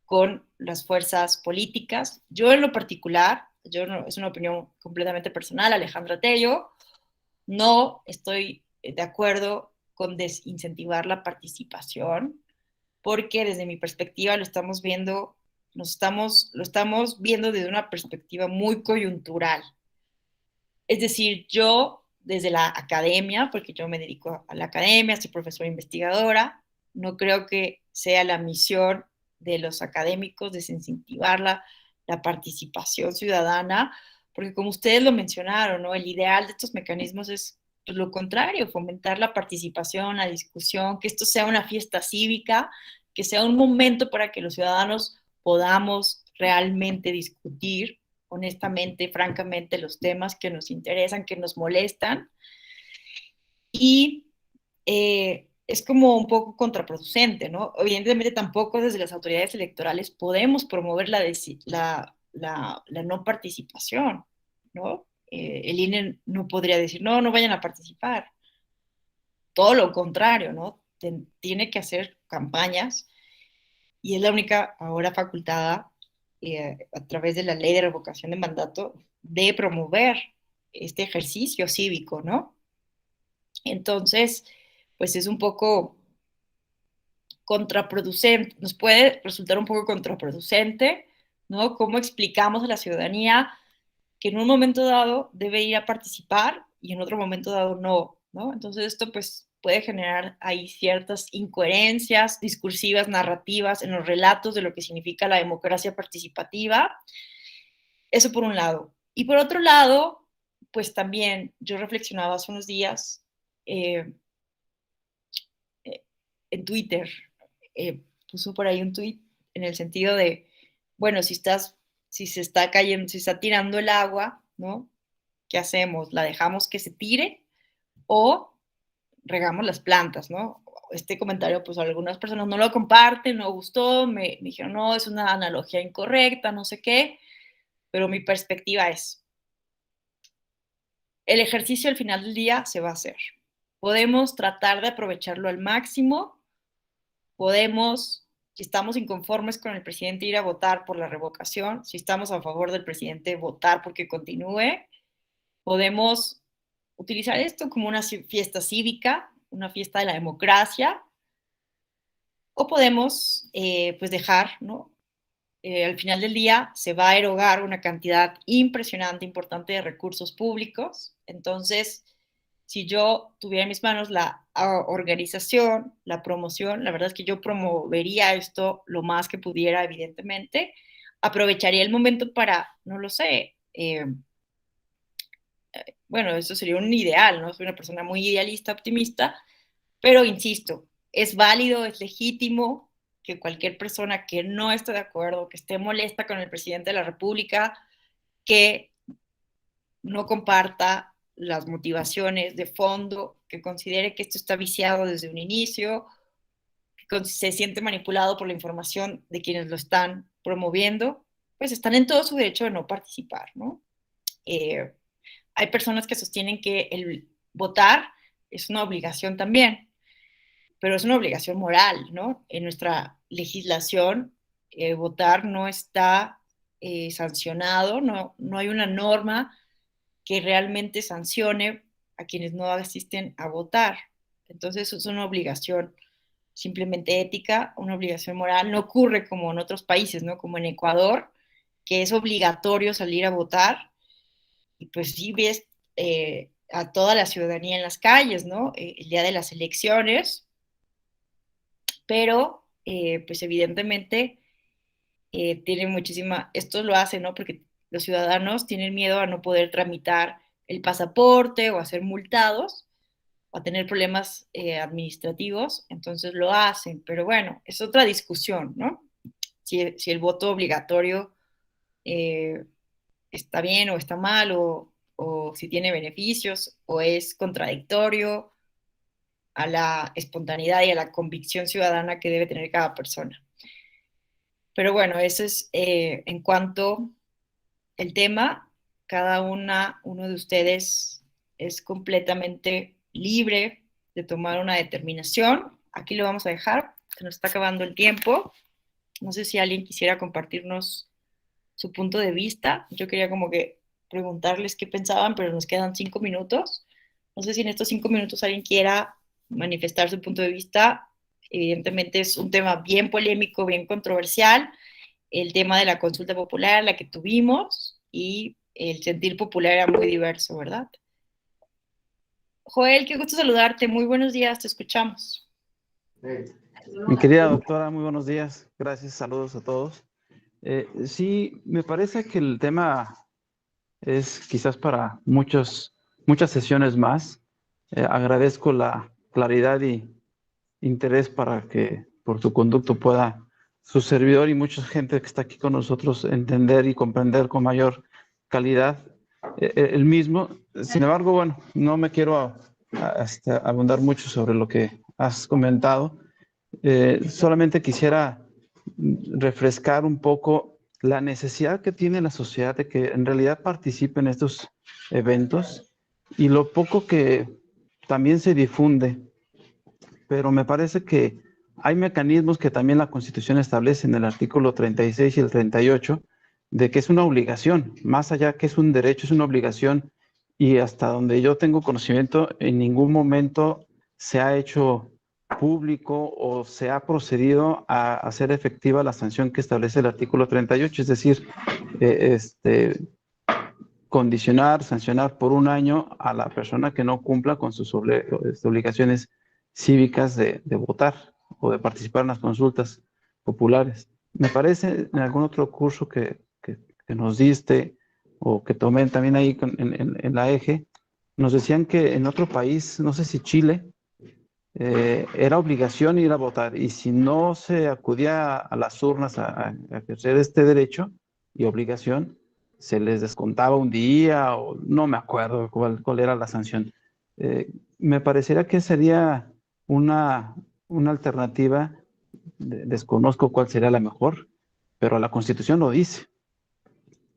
con las fuerzas políticas. Yo en lo particular, es una opinión completamente personal, Alejandra Tello, no estoy de acuerdo con desincentivar la participación, porque desde mi perspectiva lo estamos viendo desde una perspectiva muy coyuntural. Es decir, yo desde la academia, porque yo me dedico a la academia, soy profesora investigadora, no creo que sea la misión de los académicos desincentivar la participación ciudadana, porque como ustedes lo mencionaron, ¿no? El ideal de estos mecanismos es pues, lo contrario, fomentar la participación, la discusión, que esto sea una fiesta cívica, que sea un momento para que los ciudadanos podamos realmente discutir honestamente, francamente, los temas que nos interesan, que nos molestan. Y es como un poco contraproducente, ¿no? Evidentemente tampoco desde las autoridades electorales podemos promover la no participación, ¿no? El INE no podría decir, no, no vayan a participar. Todo lo contrario, ¿no? Tiene que hacer campañas y es la única ahora facultada a través de la ley de revocación de mandato de promover este ejercicio cívico, ¿no? Entonces, pues es un poco contraproducente, nos puede resultar un poco contraproducente, ¿no? ¿Cómo explicamos a la ciudadanía que en un momento dado debe ir a participar y en otro momento dado no, ¿no? Entonces esto pues puede generar ahí ciertas incoherencias discursivas, narrativas en los relatos de lo que significa la democracia participativa. Eso por un lado. Y por otro lado, pues también yo reflexionaba hace unos días en Twitter, puso por ahí un tweet en el sentido de, bueno, si se está cayendo, si está tirando el agua, ¿no? ¿Qué hacemos? ¿La dejamos que se tire o regamos las plantas, ¿no? Este comentario, pues algunas personas no lo comparten, no gustó, me dijeron, no, es una analogía incorrecta, no sé qué, pero mi perspectiva es, el ejercicio al final del día se va a hacer. Podemos tratar de aprovecharlo al máximo, podemos, si estamos inconformes con el presidente, ir a votar por la revocación, si estamos a favor del presidente, votar porque continúe, podemos utilizar esto como una fiesta cívica, una fiesta de la democracia, o podemos pues dejar, ¿no? Al final del día se va a erogar una cantidad impresionante, importante de recursos públicos. Entonces, si yo tuviera en mis manos la organización, la promoción, la verdad es que yo promovería esto lo más que pudiera, evidentemente. Aprovecharía el momento para, no lo sé, bueno, eso sería un ideal, ¿no? Soy una persona muy idealista, optimista, pero insisto, es válido, es legítimo que cualquier persona que no esté de acuerdo, que esté molesta con el presidente de la República, que no comparta las motivaciones de fondo, que considere que esto está viciado desde un inicio, que se siente manipulado por la información de quienes lo están promoviendo, pues están en todo su derecho de no participar, ¿no? Hay personas que sostienen que el votar es una obligación también, pero es una obligación moral, ¿no? En nuestra legislación, votar no está sancionado, no hay una norma que realmente sancione a quienes no asisten a votar. Entonces es una obligación simplemente ética, una obligación moral. No ocurre como en otros países, ¿no? Como en Ecuador, que es obligatorio salir a votar y pues sí ves a toda la ciudadanía en las calles, ¿no? El día de las elecciones, pero pues evidentemente tiene muchísima, esto lo hace, ¿no? Porque los ciudadanos tienen miedo a no poder tramitar el pasaporte o a ser multados o a tener problemas administrativos, entonces lo hacen, pero bueno, es otra discusión, ¿no? Si el voto obligatorio está bien o está mal, o o si tiene beneficios, o es contradictorio a la espontaneidad y a la convicción ciudadana que debe tener cada persona. Pero bueno, eso es en cuanto al tema. Cada uno de ustedes es completamente libre de tomar una determinación. Aquí lo vamos a dejar, se nos está acabando el tiempo. No sé si alguien quisiera compartirnos su punto de vista. Yo quería como que preguntarles qué pensaban, pero nos quedan 5 minutos. No sé si en estos 5 minutos alguien quiera manifestar su punto de vista. Evidentemente es un tema bien polémico, bien controversial, el tema de la consulta popular, la que tuvimos, y el sentir popular era muy diverso, ¿verdad? Joel, qué gusto saludarte. Muy buenos días, te escuchamos. Mi querida doctora, muy buenos días. Gracias, saludos a todos. Sí, me parece que el tema es quizás para muchas sesiones más. Agradezco la claridad y interés para que por tu conducto pueda su servidor y mucha gente que está aquí con nosotros entender y comprender con mayor calidad el mismo. Sin embargo, bueno, no me quiero abundar mucho sobre lo que has comentado. Solamente quisiera refrescar un poco la necesidad que tiene la sociedad de que en realidad participe en estos eventos y lo poco que también se difunde, pero me parece que hay mecanismos que también la Constitución establece en el artículo 36 y el 38, de que es una obligación, más allá que es un derecho, es una obligación, y hasta donde yo tengo conocimiento, en ningún momento se ha hecho público o se ha procedido a hacer efectiva la sanción que establece el artículo 38, es decir, condicionar, sancionar por un año a la persona que no cumpla con sus obligaciones cívicas de votar o de participar en las consultas populares. Me parece en algún otro curso que nos diste o que tomé también ahí en la EGE, nos decían que en otro país, no sé si Chile, era obligación ir a votar y si no se acudía a las urnas a ejercer este derecho y obligación, se les descontaba un día o no me acuerdo cuál era la sanción. Me parecería que sería una alternativa, desconozco cuál sería la mejor, pero la Constitución lo dice.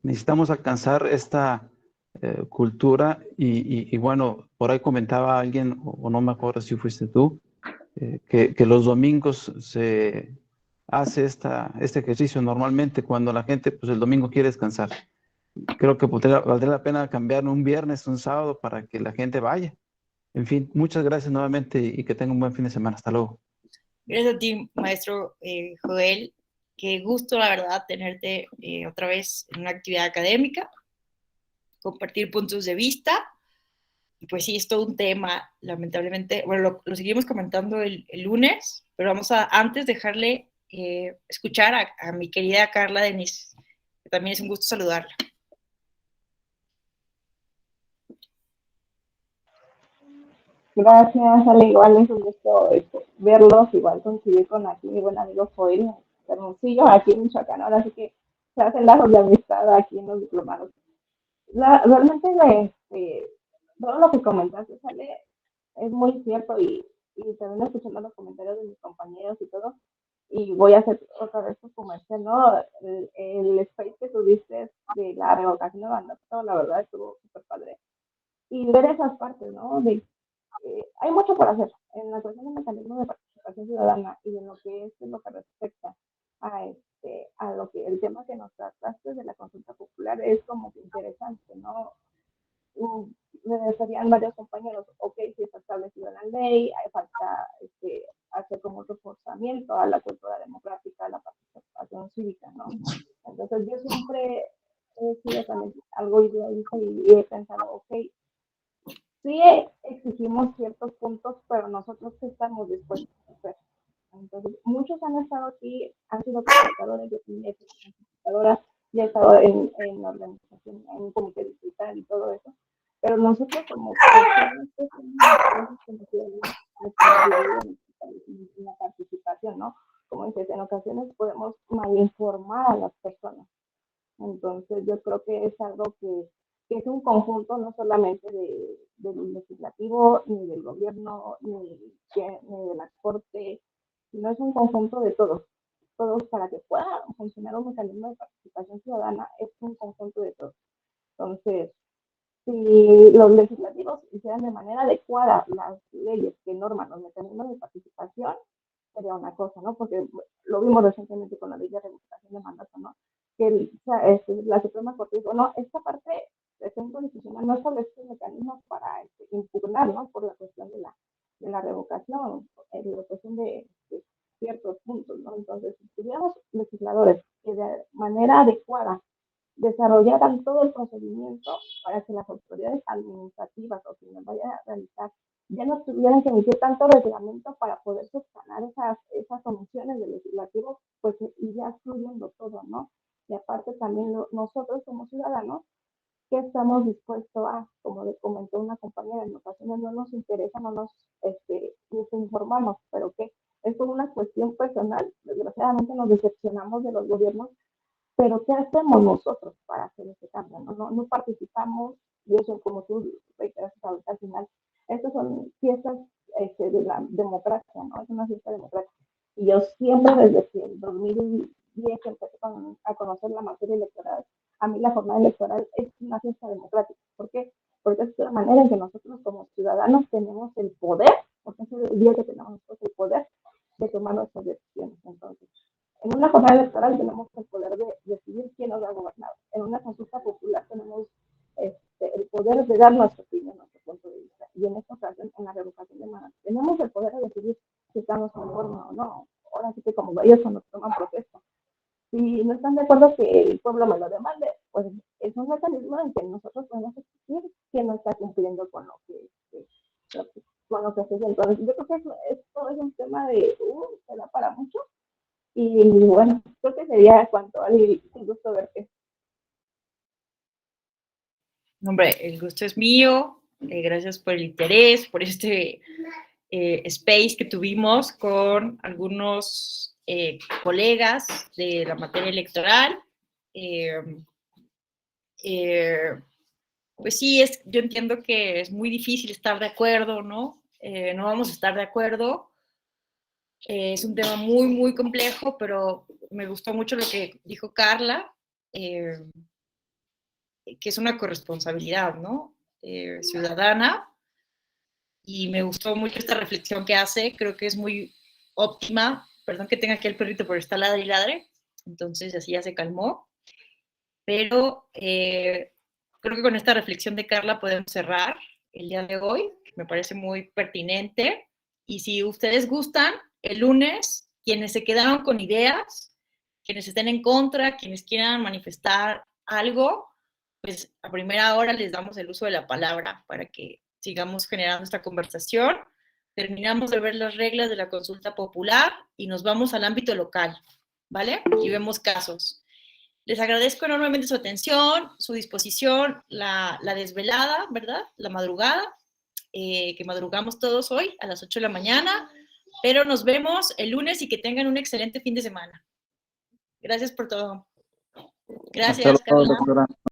Necesitamos alcanzar esta cultura y bueno, por ahí comentaba alguien, o no me acuerdo si fuiste tú, que los domingos se hace este ejercicio normalmente cuando la gente pues el domingo quiere descansar. Creo que valdría la pena cambiar un viernes, un sábado para que la gente vaya. En fin, muchas gracias nuevamente y que tenga un buen fin de semana. Hasta luego. Gracias a ti, maestro Joel. Qué gusto, la verdad, tenerte otra vez en una actividad académica, compartir puntos de vista. Y pues sí, es todo un tema, lamentablemente. Bueno, lo seguimos comentando el lunes, pero vamos a antes dejarle escuchar a mi querida Carla Denis, que también es un gusto saludarla. Gracias, Ale, igual es un gusto verlos, igual coincidir con aquí mi buen amigo Joel Hermosillo, aquí en Michoacán, ahora sí que se hacen lazos de amistad aquí en los diplomados. Realmente todo lo que comentaste, Ale, es muy cierto y también escuchando los comentarios de mis compañeros y todo, y voy a hacer otra vez tu comercial, ¿no? El space que tuviste de la revocación de mandato, la verdad estuvo súper padre. Y ver esas partes, ¿no? Hay mucho por hacer en la cuestión de mecanismos de participación ciudadana y en lo que es en lo que respecta a lo que el tema que nos trataste de la consulta popular es como que interesante, ¿no? Me referían varios compañeros, ok, si está establecido en la ley, hay falta hacer como un reforzamiento a la cultura democrática, a la participación cívica, ¿no? Entonces yo siempre he sido también algo idealista y he pensado, ok, sí exigimos ciertos puntos, pero nosotros ¿qué estamos dispuestos a hacer? Entonces, muchos han estado aquí, han sido capacitadores, yo también he sido capacitadora, ya he estado en la organización, en un comité digital y todo eso, pero nosotros como personas que somos en la participación, ¿no? Como dices, en ocasiones podemos malinformar a las personas. Entonces, yo creo que es algo que que es un conjunto no solamente del legislativo, ni del gobierno, ni de la corte, sino es un conjunto de todos para que pueda funcionar un mecanismo de participación ciudadana, es un conjunto de todos. Entonces, si los legislativos hicieran de manera adecuada las leyes que norman los mecanismos de participación, sería una cosa, ¿no? Porque lo vimos recientemente con la ley de revocación de mandato, ¿no? Que la Suprema Corte dijo, no, esta parte del Centro Constitucional no establece mecanismos para impugnar, ¿no? Por la cuestión de la revocación, la cuestión de ciertos puntos, ¿no? Entonces, si tuviéramos legisladores que de manera adecuada desarrollaran todo el procedimiento para que las autoridades administrativas o quienes vayan a realizar ya no tuvieran que emitir tanto reglamento para poder subsanar esas omisiones del legislativo, pues iría fluyendo todo, ¿no? Y aparte también nosotros como ciudadanos, que estamos dispuestos a, como le comentó una compañera, en ocasiones no nos interesa, no nos informamos, pero que es por una cuestión personal, desgraciadamente nos decepcionamos de los gobiernos, pero ¿qué hacemos nosotros para hacer ese cambio? No participamos, y eso como tú reiteras ahorita al final, estas son fiestas de la democracia, ¿no? Es una fiesta democrática. Y yo siempre, desde que en 2010 empecé a conocer la materia electoral, a mí la jornada electoral es una fiesta democrática. ¿Por qué? Porque es la manera en que nosotros como ciudadanos tenemos el poder, porque es el día que tenemos nosotros el poder de tomar nuestras decisiones. Entonces, en una jornada electoral tenemos el poder de decidir quién nos va a gobernar. En una consulta popular tenemos el poder de dar nuestra opinión, nuestro punto de vista. Y en esta ocasión, en la revocación de mandato, tenemos el poder de decidir si estamos conformes o no. Ahora sí que como ellos cuando toman protesta. Si no están de acuerdo que el pueblo me lo demande, pues es un mecanismo en que nosotros podemos exigir que no está cumpliendo con lo que se hace. Entonces, yo creo que esto es un tema que da para mucho. Y bueno, creo que sería cuanto. Ali, un gusto verte. Hombre, el gusto es mío. Gracias por el interés, por este space que tuvimos con algunos colegas de la materia electoral. Pues sí, yo entiendo que es muy difícil estar de acuerdo, ¿no? No vamos a estar de acuerdo. Es un tema muy, muy complejo, pero me gustó mucho lo que dijo Carla, que es una corresponsabilidad, ¿no? Ciudadana. Y me gustó mucho esta reflexión que hace, creo que es muy óptima. Perdón que tenga aquí el perrito, pero está ladre y ladre, entonces así ya se calmó. Pero creo que con esta reflexión de Carla podemos cerrar el día de hoy, que me parece muy pertinente. Y si ustedes gustan, el lunes, quienes se quedaron con ideas, quienes estén en contra, quienes quieran manifestar algo, pues a primera hora les damos el uso de la palabra para que sigamos generando esta conversación. Terminamos de ver las reglas de la consulta popular y nos vamos al ámbito local, ¿vale? Y vemos casos. Les agradezco enormemente su atención, su disposición, la desvelada, ¿verdad? La madrugada, que madrugamos todos hoy a las 8 de la mañana, pero nos vemos el lunes y que tengan un excelente fin de semana. Gracias por todo. Gracias, Hasta luego, Carla. doctora.